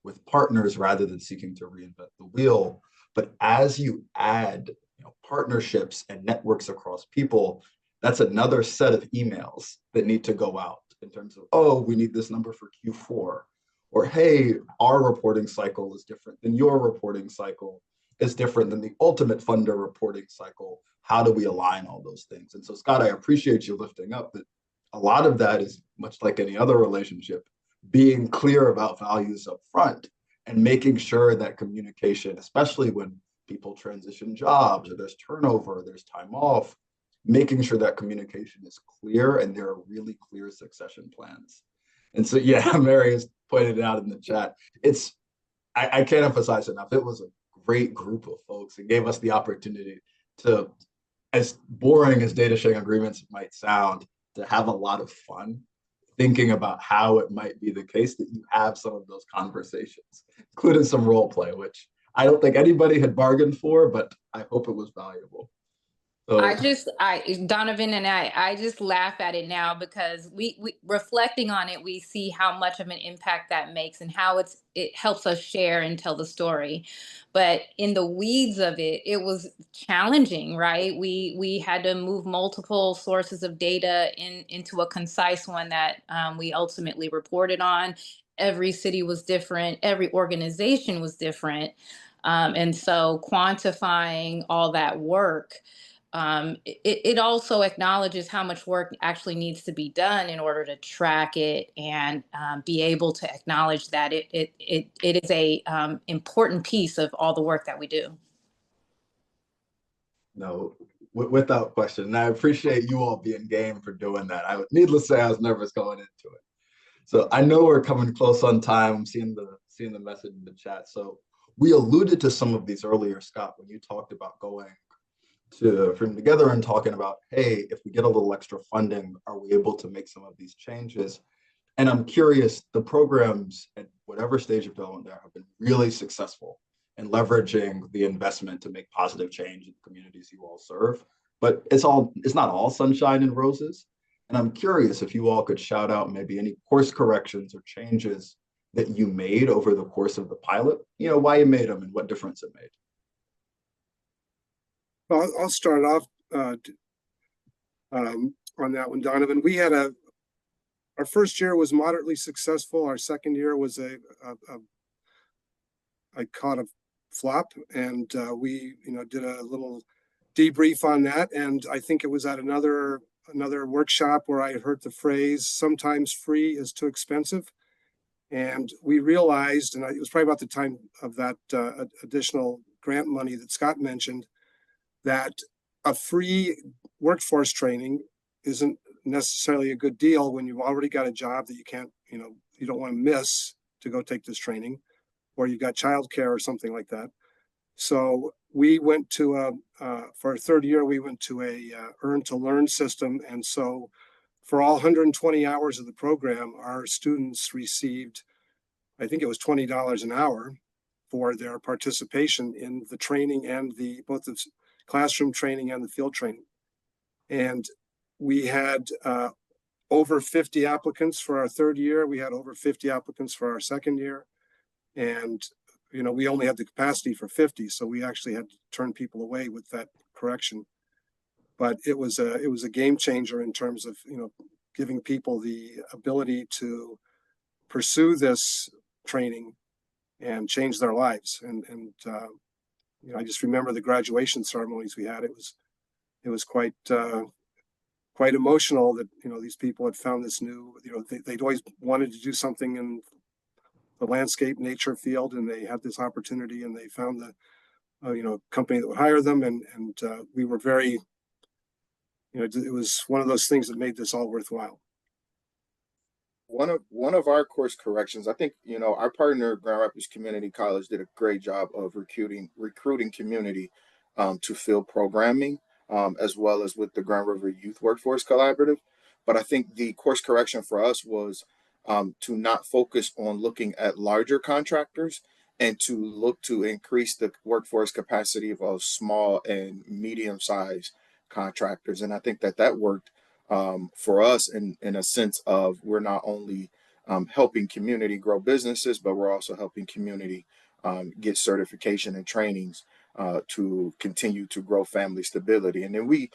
Speaker 3: with partners rather than seeking to reinvent the wheel. But as you add partnerships and networks across people, that's another set of emails that need to go out in terms of, oh, we need this number for Q4. Or, hey, our reporting cycle is different than your reporting cycle is different than the ultimate funder reporting cycle. How do we align all those things? And so, Scott, I appreciate you lifting up that a lot of that is much like any other relationship, being clear about values up front and making sure that communication, especially when people transition jobs or there's turnover, there's time off, making sure that communication is clear and there are really clear succession plans. And so, yeah, Mary has pointed it out in the chat. I can't emphasize enough. It was a great group of folks. It gave us the opportunity to, as boring as data sharing agreements might sound, to have a lot of fun thinking about how it might be the case that you have some of those conversations, including some role play, which I don't think anybody had bargained for, but I hope it was valuable. So,
Speaker 4: Donovan and I just laugh at it now because we reflecting on it, we see how much of an impact that makes and how it helps us share and tell the story. But in the weeds of it, it was challenging, right? We had to move multiple sources of data into a concise one that we ultimately reported on. Every city was different. Every organization was different. And so quantifying all that work, it also acknowledges how much work actually needs to be done in order to track it and be able to acknowledge that it is a important piece of all the work that we do.
Speaker 3: No, without question. And I appreciate you all being game for doing that. Needless to say, I was nervous going into it. So I know we're coming close on time. I'm seeing the message in the chat. So we alluded to some of these earlier, Scott, when you talked about going from together and talking about, hey, if we get a little extra funding, are we able to make some of these changes? And I'm curious, the programs at whatever stage of development there have been really successful in leveraging the investment to make positive change in the communities you all serve. But it's not all sunshine and roses. And I'm curious if you all could shout out maybe any course corrections or changes that you made over the course of the pilot, why you made them and what difference it made.
Speaker 5: I'll start off on that one, Donovan. We had our first year was moderately successful. Our second year was I caught a flop, and we did a little debrief on that. And I think it was at another another workshop where I heard the phrase, sometimes free is too expensive. And we realized, and it was probably about the time of that additional grant money that Scott mentioned, that a free workforce training isn't necessarily a good deal when you've already got a job that you can't, you don't want to miss to go take this training, or you've got childcare or something like that. So we went to for our third year, we went to a earn to learn system. And so for all 120 hours of the program, our students received, I think it was $20 an hour for their participation in the training and both the classroom training and the field training. And we had over 50 applicants for our third year. We had over 50 applicants for our second year. And, we only had the capacity for 50. So we actually had to turn people away with that correction. But it was a game changer in terms of, giving people the ability to pursue this training and change their lives. And I just remember the graduation ceremonies we had. It was quite emotional that, these people had found this new, they'd always wanted to do something in the landscape nature field, and they had this opportunity, and they found the, company that would hire them. And we were very, it was one of those things that made this all worthwhile.
Speaker 7: One of our course corrections, I think, our partner Grand Rapids Community College did a great job of recruiting community to field programming, as well as with the Grand River Youth Workforce Collaborative. But I think the course correction for us was to not focus on looking at larger contractors, and to look to increase the workforce capacity of small and medium-sized contractors. And I think that worked for us in a sense of, we're not only helping community grow businesses, but we're also helping community get certification and trainings to continue to grow family stability. And then we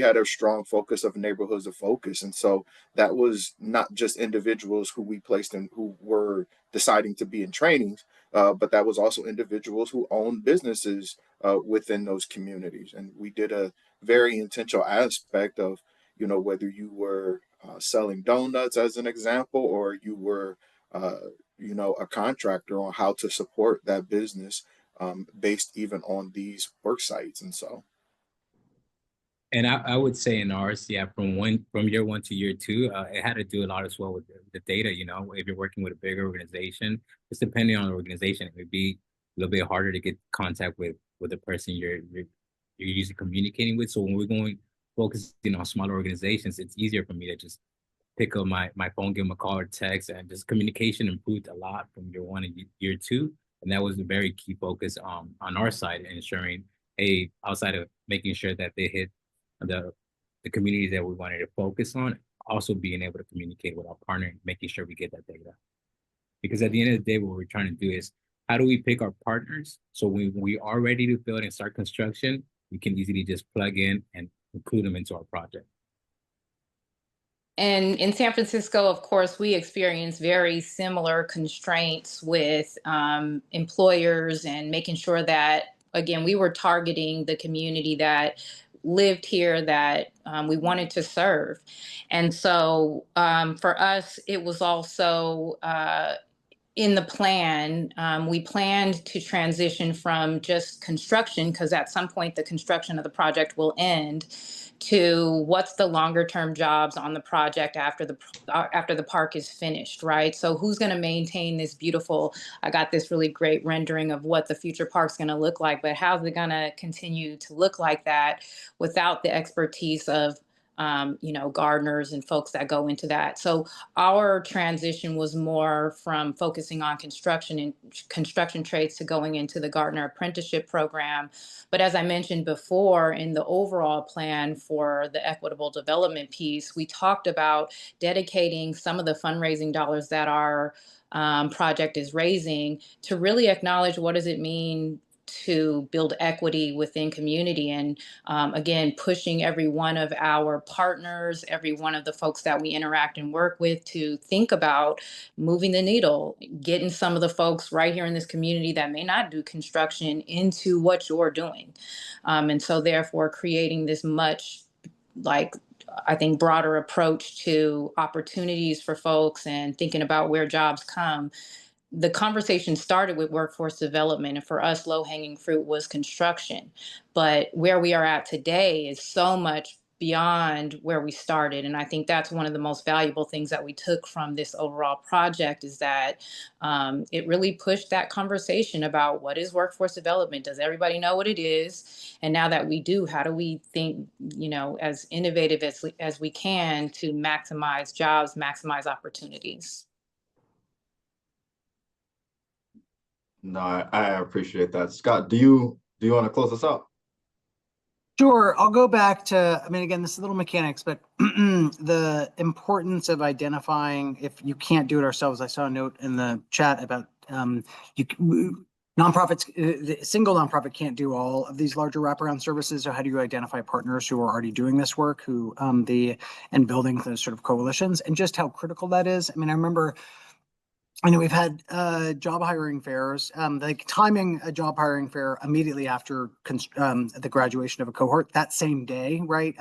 Speaker 7: had a strong focus of neighborhoods of focus. And so that was not just individuals who we placed in, who were deciding to be in trainings, but that was also individuals who own businesses within those communities. And we did a very intentional aspect of, whether you were selling donuts as an example, or you were, a contractor, on how to support that business based even on these work sites. And so.
Speaker 6: And I would say in ours, yeah, from year one to year two, it had to do a lot as well with the data. If you're working with a bigger organization, just depending on the organization, it would be a little bit harder to get contact with the person you're usually communicating with. So when we're going focusing on smaller organizations, it's easier for me to just pick up my phone, give them a call or text, and just communication improved a lot from year one and year two. And that was a very key focus on our side, ensuring, outside of making sure that they hit the communities that we wanted to focus on, also being able to communicate with our partner and making sure we get that data. Because at the end of the day, what we're trying to do is, how do we pick our partners so when we are ready to build and start construction, we can easily just plug in and include them into our project.
Speaker 4: And in San Francisco, of course, we experience very similar constraints with employers, and making sure that, again, we were targeting the community that lived here, that we wanted to serve. And so for us, it was also in the plan, we planned to transition from just construction, because at some point the construction of the project will end, to what's the longer term jobs on the project after the park is finished, right? So who's going to maintain this beautiful, I got this really great rendering of what the future park's going to look like, but how's it going to continue to look like that without the expertise of gardeners and folks that go into that. So our transition was more from focusing on construction and construction trades to going into the gardener apprenticeship program. But as I mentioned before, in the overall plan for the equitable development piece, we talked about dedicating some of the fundraising dollars that our project is raising to really acknowledge, what does it mean to build equity within community, and again, pushing every one of our partners, every one of the folks that we interact and work with, to think about moving the needle, getting some of the folks right here in this community that may not do construction into what you're doing. And so therefore creating this much I think, broader approach to opportunities for folks and thinking about where jobs come. The conversation started with workforce development, and for us, low-hanging fruit was construction. But where we are at today is so much beyond where we started, and I think that's one of the most valuable things that we took from this overall project, is that it really pushed that conversation about what is workforce development. Does everybody know what it is? And now that we do, how do we think, as innovative as we can to maximize jobs, maximize opportunities?
Speaker 3: No, I appreciate that. Scott, do you want to close us out?
Speaker 8: Sure. I'll go back to, I mean, again, this is little mechanics, but the importance of identifying if you can't do it ourselves. I saw a note in the chat about nonprofits, single nonprofit can't do all of these larger wraparound services. So how do you identify partners who are already doing this work, and building those sort of coalitions, and just how critical that is? I mean, I remember, I know we've had job hiring fairs, like timing a job hiring fair immediately after the graduation of a cohort that same day, right?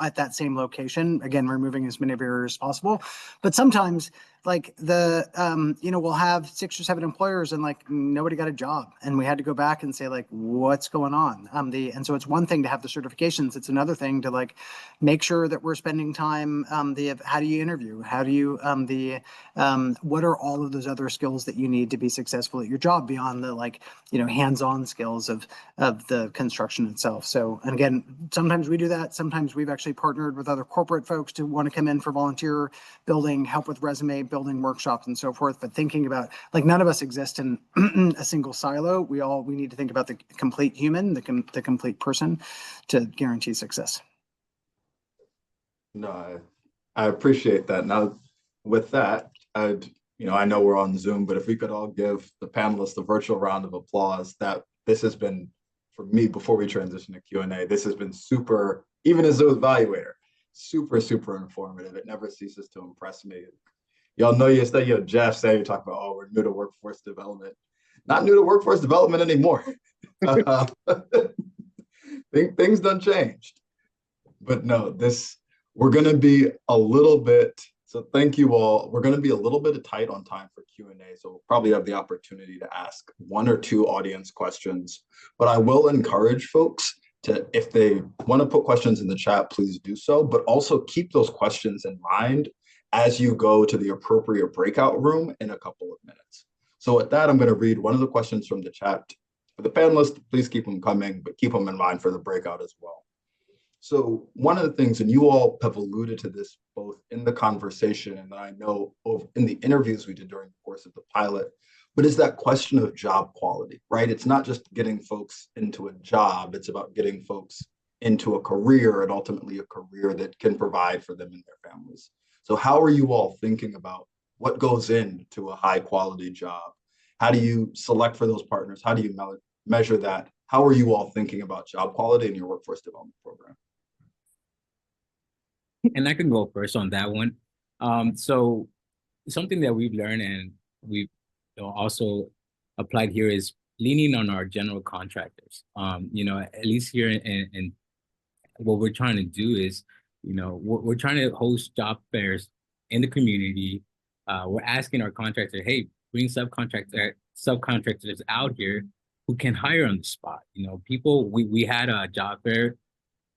Speaker 8: At that same location, again, removing as many barriers as possible. But sometimes, like we'll have 6 or 7 employers and like nobody got a job, and we had to go back and say like, what's going on? And so it's one thing to have the certifications. It's another thing to like make sure that we're spending time. How do you interview? How do you what are all of those other skills that you need to be successful at your job beyond the hands-on skills of the construction itself? So, and again, sometimes we do that. Sometimes we've actually partnered with other corporate folks to want to come in for volunteer building, help with resume building workshops and so forth. But thinking about, like, none of us exist in a single silo. We need to think about the complete human, the complete person, to guarantee success.
Speaker 3: No, I appreciate that. Now, with that, I know we're on Zoom, but if we could all give the panelists a virtual round of applause, that this has been, for me, before we transition to Q&A, this has been super, even as an evaluator, super, super informative. It never ceases to impress me. Y'all know Jeff say, you talk about, oh, we're new to workforce development. Not new to workforce development anymore. Things done changed. But no, we're going to be a little bit, so thank you all. We're going to be a little bit tight on time for Q&A, so we'll probably have the opportunity to ask 1 or 2 audience questions. But I will encourage folks to, if they want to put questions in the chat, please do so, but also keep those questions in mind as you go to the appropriate breakout room in a couple of minutes. So with that, I'm going to read one of the questions from the chat. For the panelists, please keep them coming, but keep them in mind for the breakout as well. So one of the things, and you all have alluded to this both in the conversation and I know in the interviews we did during the course of the pilot, but is that question of job quality, right? It's not just getting folks into a job, it's about getting folks into a career, and ultimately a career that can provide for them and their families. So how are you all thinking about what goes into a high quality job? How do you select for those partners? How do you measure that? How are you all thinking about job quality in your workforce development program?
Speaker 6: And I can go first on that one. So something that we've learned and we've also applied here is leaning on our general contractors. At least here in what we're trying to do is, we're trying to host job fairs in the community. We're asking our contractor, hey, bring subcontractors out here who can hire on the spot. We had a job fair,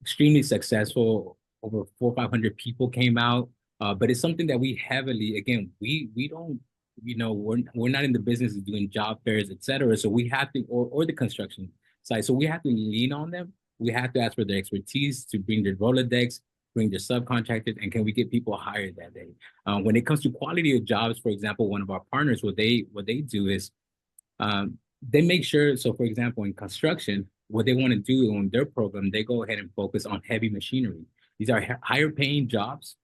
Speaker 6: extremely successful. Over 400 or 500 people came out, but it's something that we heavily, again, we don't, we're not in the business of doing job fairs, et cetera. So we have to, or the construction side. So we have to lean on them. We have to ask for their expertise to bring their Rolodex, bring their subcontractors, and can we get people hired that day? When it comes to quality of jobs, for example, one of our partners, what they do is they make sure, so for example, in construction, what they want to do on their program, they go ahead and focus on heavy machinery. These are higher paying jobs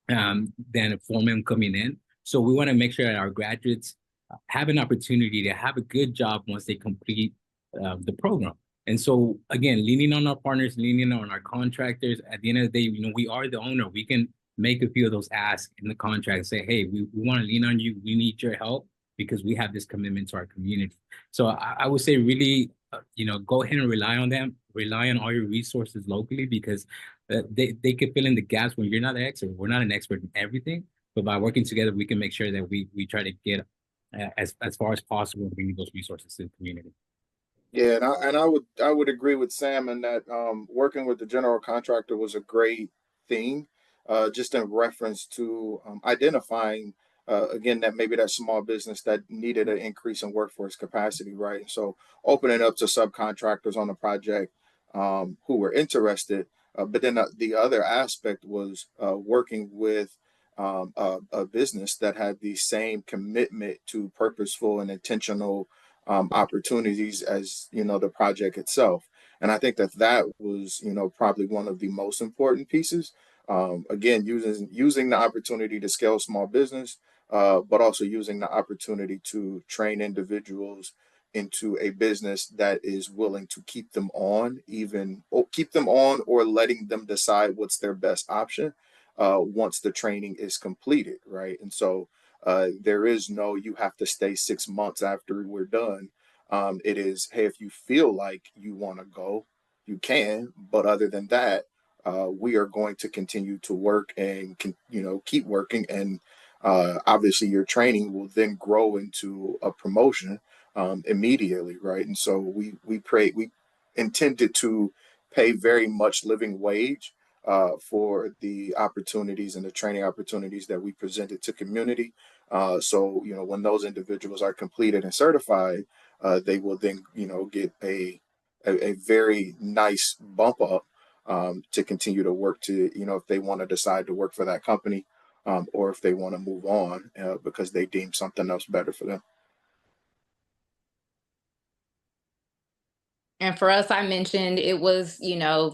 Speaker 6: than a foreman coming in. So we want to make sure that our graduates have an opportunity to have a good job once they complete the program. And so again, leaning on our partners, leaning on our contractors, at the end of the day, we are the owner. We can make a few of those asks in the contract, say, hey, we want to lean on you. We need your help because we have this commitment to our community. So I would say really, go ahead and rely on them, rely on all your resources locally, because they could fill in the gaps when you're not an expert. We're not an expert in everything, but by working together, we can make sure that we try to get as far as possible and bring those resources to the community.
Speaker 7: Yeah, and I would agree with Sam in that working with the general contractor was a great thing, just in reference to identifying again that maybe that small business that needed an increase in workforce capacity, right? And so opening up to subcontractors on the project who were interested, but then the other aspect was working with a business that had the same commitment to purposeful and intentional opportunities as the project itself. And I think that that was probably one of the most important pieces. Again, using the opportunity to scale small business, but also using the opportunity to train individuals into a business that is willing to keep them on, even or keep them on, or letting them decide what's their best option once the training is completed, right? And so there is no, you have to stay 6 months after we're done. It is, hey, if you feel like you want to go, you can. But other than that, we are going to continue to work and keep working. And obviously, your training will then grow into a promotion immediately, right? And so we intended to pay very much living wage for the opportunities and the training opportunities that we presented to community. So, when those individuals are completed and certified, they will then, get a very nice bump up to continue to work to, if they want to decide to work for that company or if they want to move on because they deem something else better for them.
Speaker 4: And for us, I mentioned it was,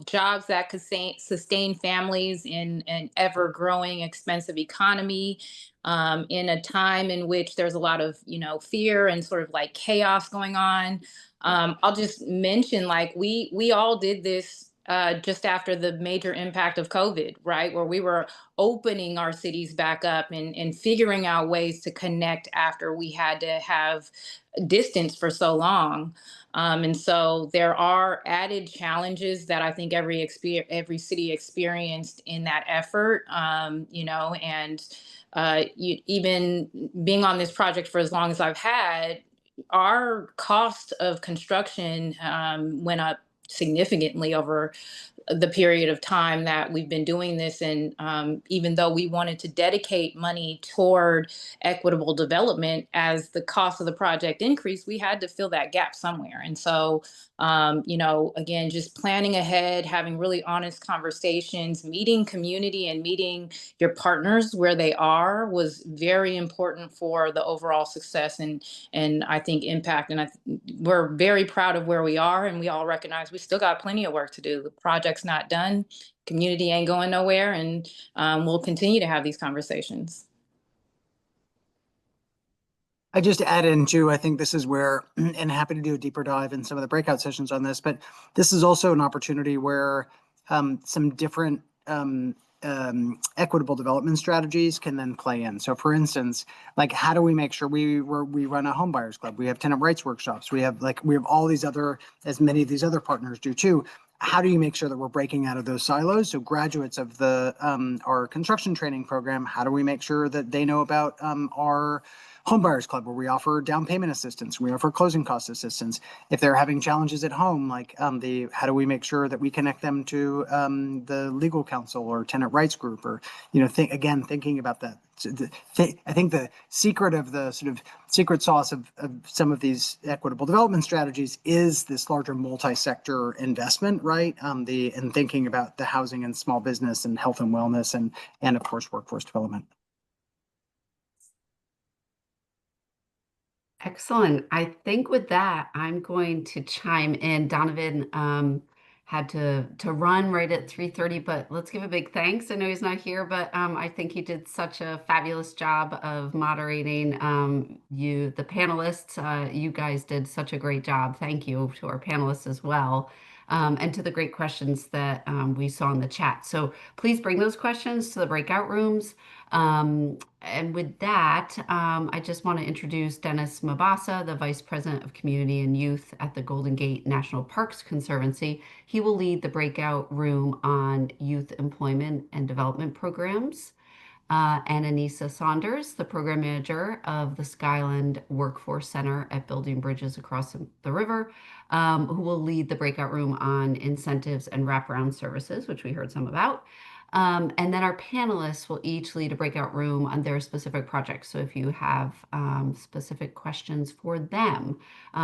Speaker 4: jobs that could sustain families in an ever growing expensive economy, in a time in which there's a lot of, fear and sort of like chaos going on. I'll just mention, like, we all did this just after the major impact of COVID, right? Where we were opening our cities back up and figuring out ways to connect after we had to have distance for so long. And so there are added challenges that I think every city experienced in that effort. And even being on this project for as long as I've had, our cost of construction went up significantly over the period of time that we've been doing this. And even though we wanted to dedicate money toward equitable development, as the cost of the project increased, we had to fill that gap somewhere. And so, again, just planning ahead, having really honest conversations, meeting community and meeting your partners where they are was very important for the overall success and I think impact. And we're very proud of where we are, and we all recognize we still got plenty of work to do. The project's not done, community ain't going nowhere, and we'll continue to have these conversations.
Speaker 8: I just add in too, I think this is where, and happy to do a deeper dive in some of the breakout sessions on this, but this is also an opportunity where some different equitable development strategies can then play in. So for instance, like, how do we make sure we run a home buyers club? We have tenant rights workshops. We have all these other, as many of these other partners do too. How do you make sure that we're breaking out of those silos? So graduates of the our construction training program, how do we make sure that they know about our home buyers club, where we offer down payment assistance, we offer closing cost assistance. If they're having challenges at home, like how do we make sure that we connect them to the legal counsel or tenant rights group, or thinking about that. I think the secret of the sort of secret sauce of some of these equitable development strategies is this larger multi-sector investment, right? And thinking about the housing and small business and health and wellness and of course workforce development.
Speaker 1: Excellent. I think with that, I'm going to chime in. Donovan had to run right at 3:30, but let's give a big thanks. I know he's not here, but I think he did such a fabulous job of moderating the panelists. You guys did such a great job. Thank you to our panelists as well. and to the great questions that we saw in the chat. So please bring those questions to the breakout rooms. And with that, I just want to introduce Dennis Mabasa, the Vice President of Community and Youth at the Golden Gate National Parks Conservancy. He will lead the breakout room on youth employment and development programs. And Anissa Saunders, the program manager of the Skyland Workforce Center at Building Bridges Across the River, who will lead the breakout room on incentives and wraparound services, which we heard some about. And then our panelists will each lead a breakout room on their specific projects. So if you have specific questions for them.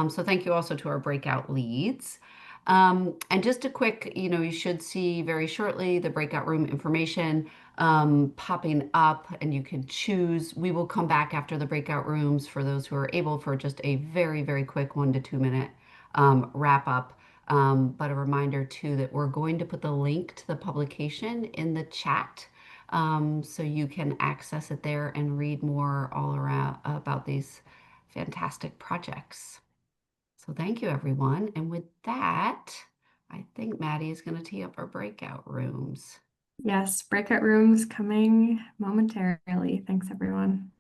Speaker 1: So thank you also to our breakout leads. And just a quick, you should see very shortly the breakout room information popping up, and you can choose. We will come back after the breakout rooms for those who are able for just a very, very quick 1 to 2 minute wrap up. But a reminder too that we're going to put the link to the publication in the chat, so you can access it there and read more all around about these fantastic projects. So thank you, everyone. And with that, I think Maddie is going to tee up our breakout rooms.
Speaker 9: Yes, breakout rooms coming momentarily. Thanks, everyone.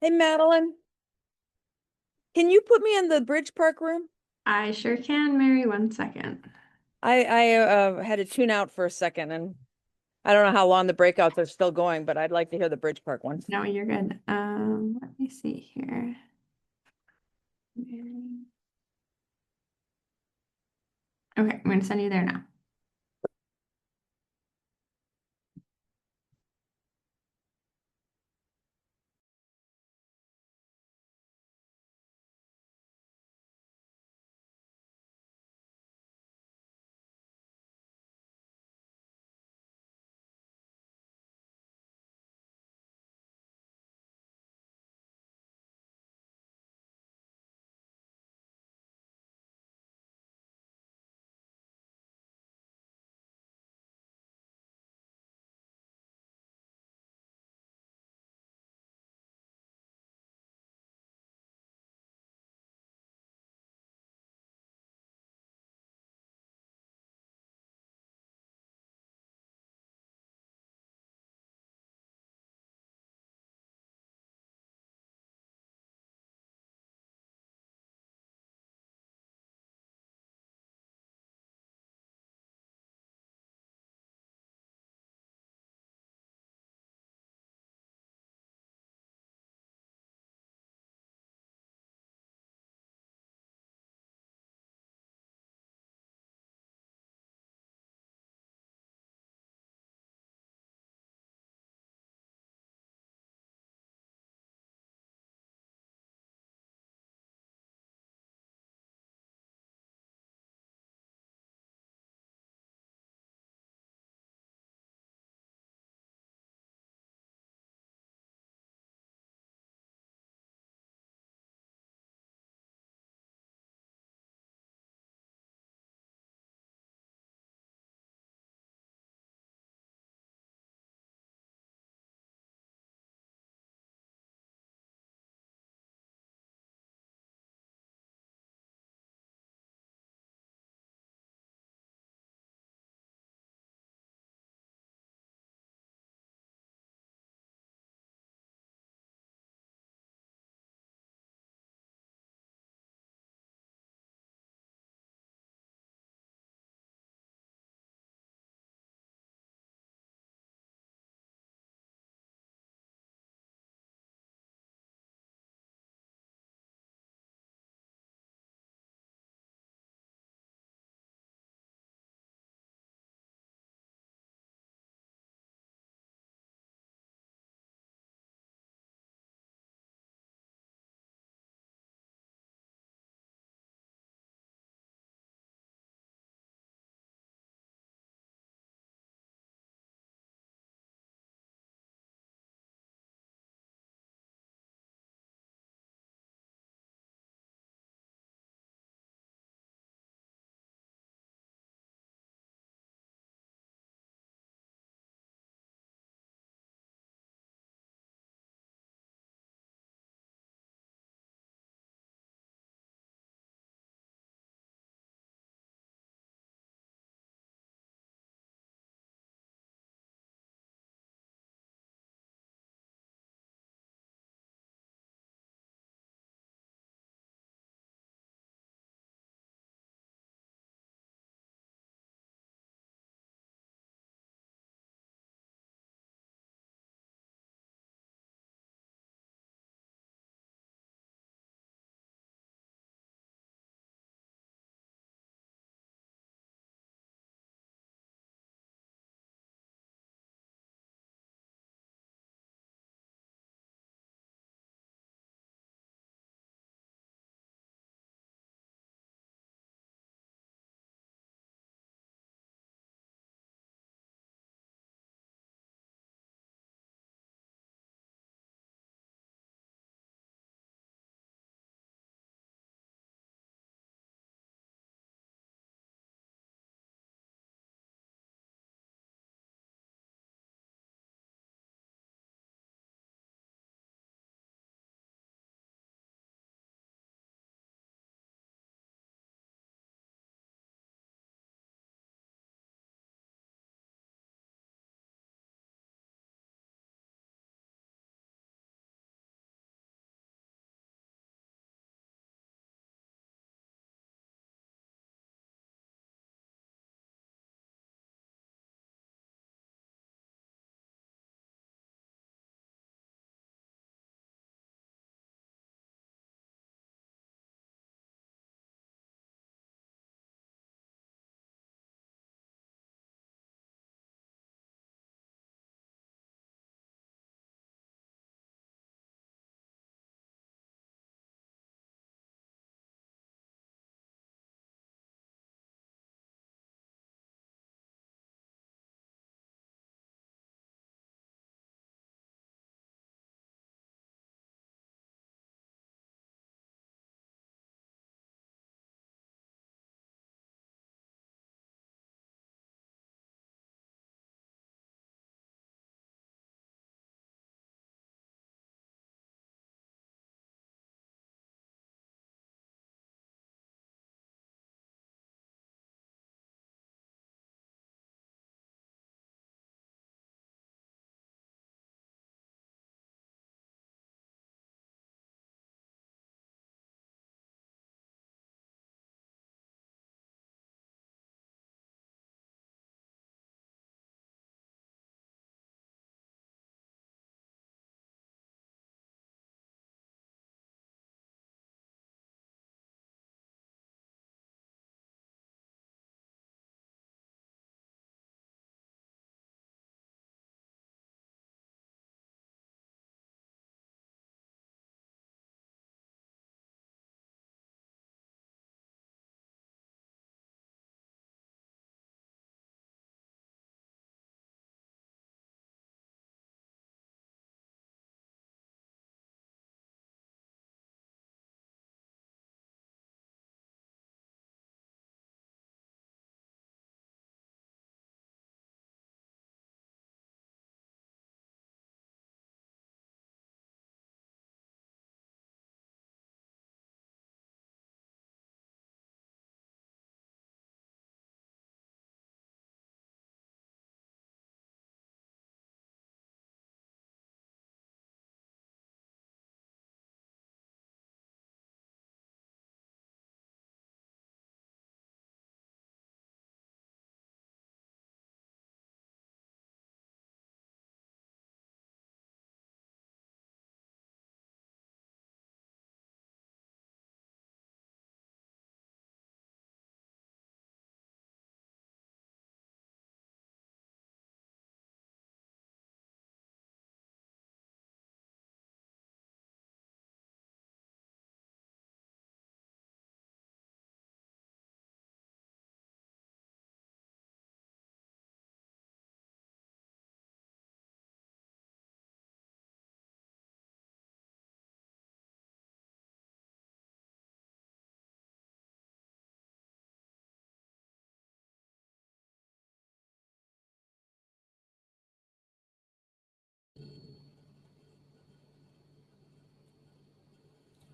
Speaker 10: Hey, Madeline, can you put me in the Bridge Park room?
Speaker 9: I sure can, Mary. 1 second.
Speaker 10: I had to tune out for a second, and I don't know how long the breakouts are still going, but I'd like to hear the Bridge Park one.
Speaker 9: No, you're good. Let me see here. Mary. Okay, I'm gonna send you there now.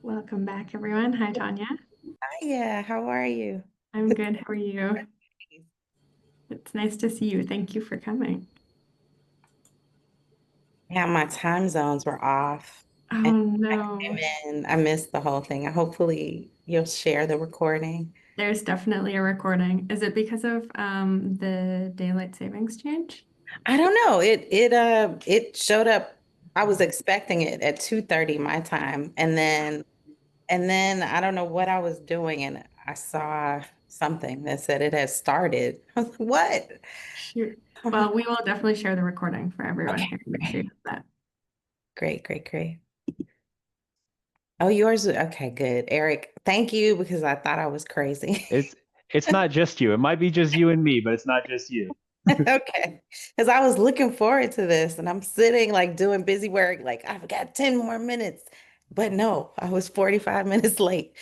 Speaker 9: Welcome back, everyone. Hi, Tanya.
Speaker 11: Hiya, how are you?
Speaker 9: I'm good. How are you? It's nice to see you. Thank you for coming.
Speaker 11: Yeah, my time zones were off.
Speaker 9: Oh,
Speaker 11: And
Speaker 9: no.
Speaker 11: I missed the whole thing. Hopefully you'll share the recording.
Speaker 9: There's definitely a recording. Is it because of the daylight savings change?
Speaker 11: I don't know. It showed up. I was expecting it at 2:30 my time. And then I don't know what I was doing, and I saw something that said it has started. I was like, what?
Speaker 9: Shoot. Well, we will definitely share the recording for everyone
Speaker 11: Okay,
Speaker 9: here. Make sure you have that.
Speaker 11: great, great, great. Oh, yours. Okay, good. Eric, thank you because I thought I was crazy.
Speaker 12: It's not just you. It might be just you and me, but it's not just you.
Speaker 11: Okay. Because I was looking forward to this and I'm sitting like doing busy work, like I've got 10 more minutes. But no, I was 45 minutes late.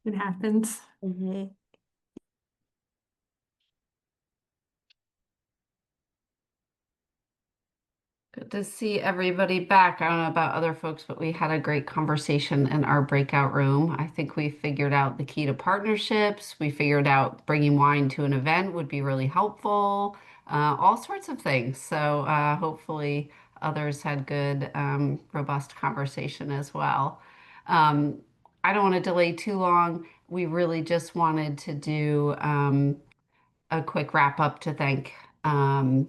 Speaker 9: It happens.
Speaker 11: Mhm.
Speaker 1: Good to see everybody back. I don't know about other folks, but we had a great conversation in our breakout room. I think we figured out the key to partnerships. We figured out bringing wine to an event would be really helpful, all sorts of things. So hopefully others had good, robust conversation as well. Um, I don't want to delay too long. We really just wanted to do a quick wrap up to thank. And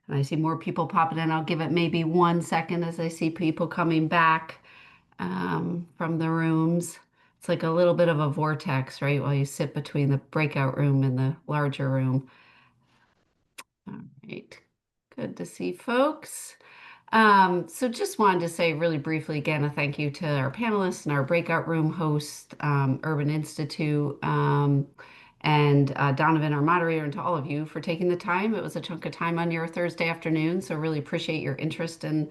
Speaker 1: I see more people popping in. I'll give it maybe 1 second as I see people coming back from the rooms. It's like a little bit of a vortex, right? While you sit between the breakout room and the larger room. All right. Good to see folks. So just wanted to say really briefly again a thank you to our panelists and our breakout room host, Urban Institute, and Donovan, our moderator, and to all of you for taking the time. It was a chunk of time on your Thursday afternoon, so really appreciate your interest in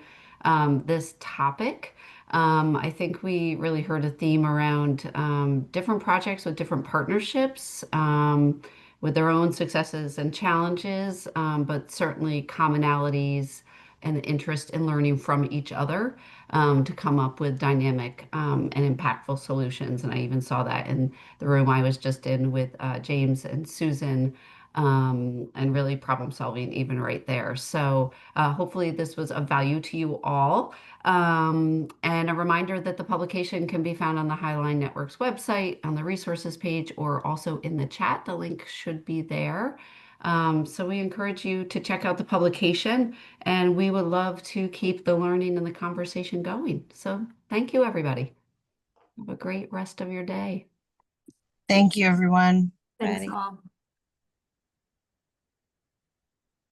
Speaker 1: this topic. I think we really heard a theme around different projects with different partnerships. With their own successes and challenges, but certainly commonalities and interest in learning from each other to come up with dynamic and impactful solutions. And I even saw that in the room I was just in with James and Susan, and really problem solving even right there. So hopefully this was of value to you all. And a reminder that the publication can be found on the Highline Network's website, on the resources page, or also in the chat. The link should be there. So we encourage you to check out the publication, and we would love to keep the learning and the conversation going. So thank you, everybody. Have a great rest of your day.
Speaker 13: Thank you, everyone.
Speaker 9: Thanks
Speaker 11: Ready?
Speaker 9: all.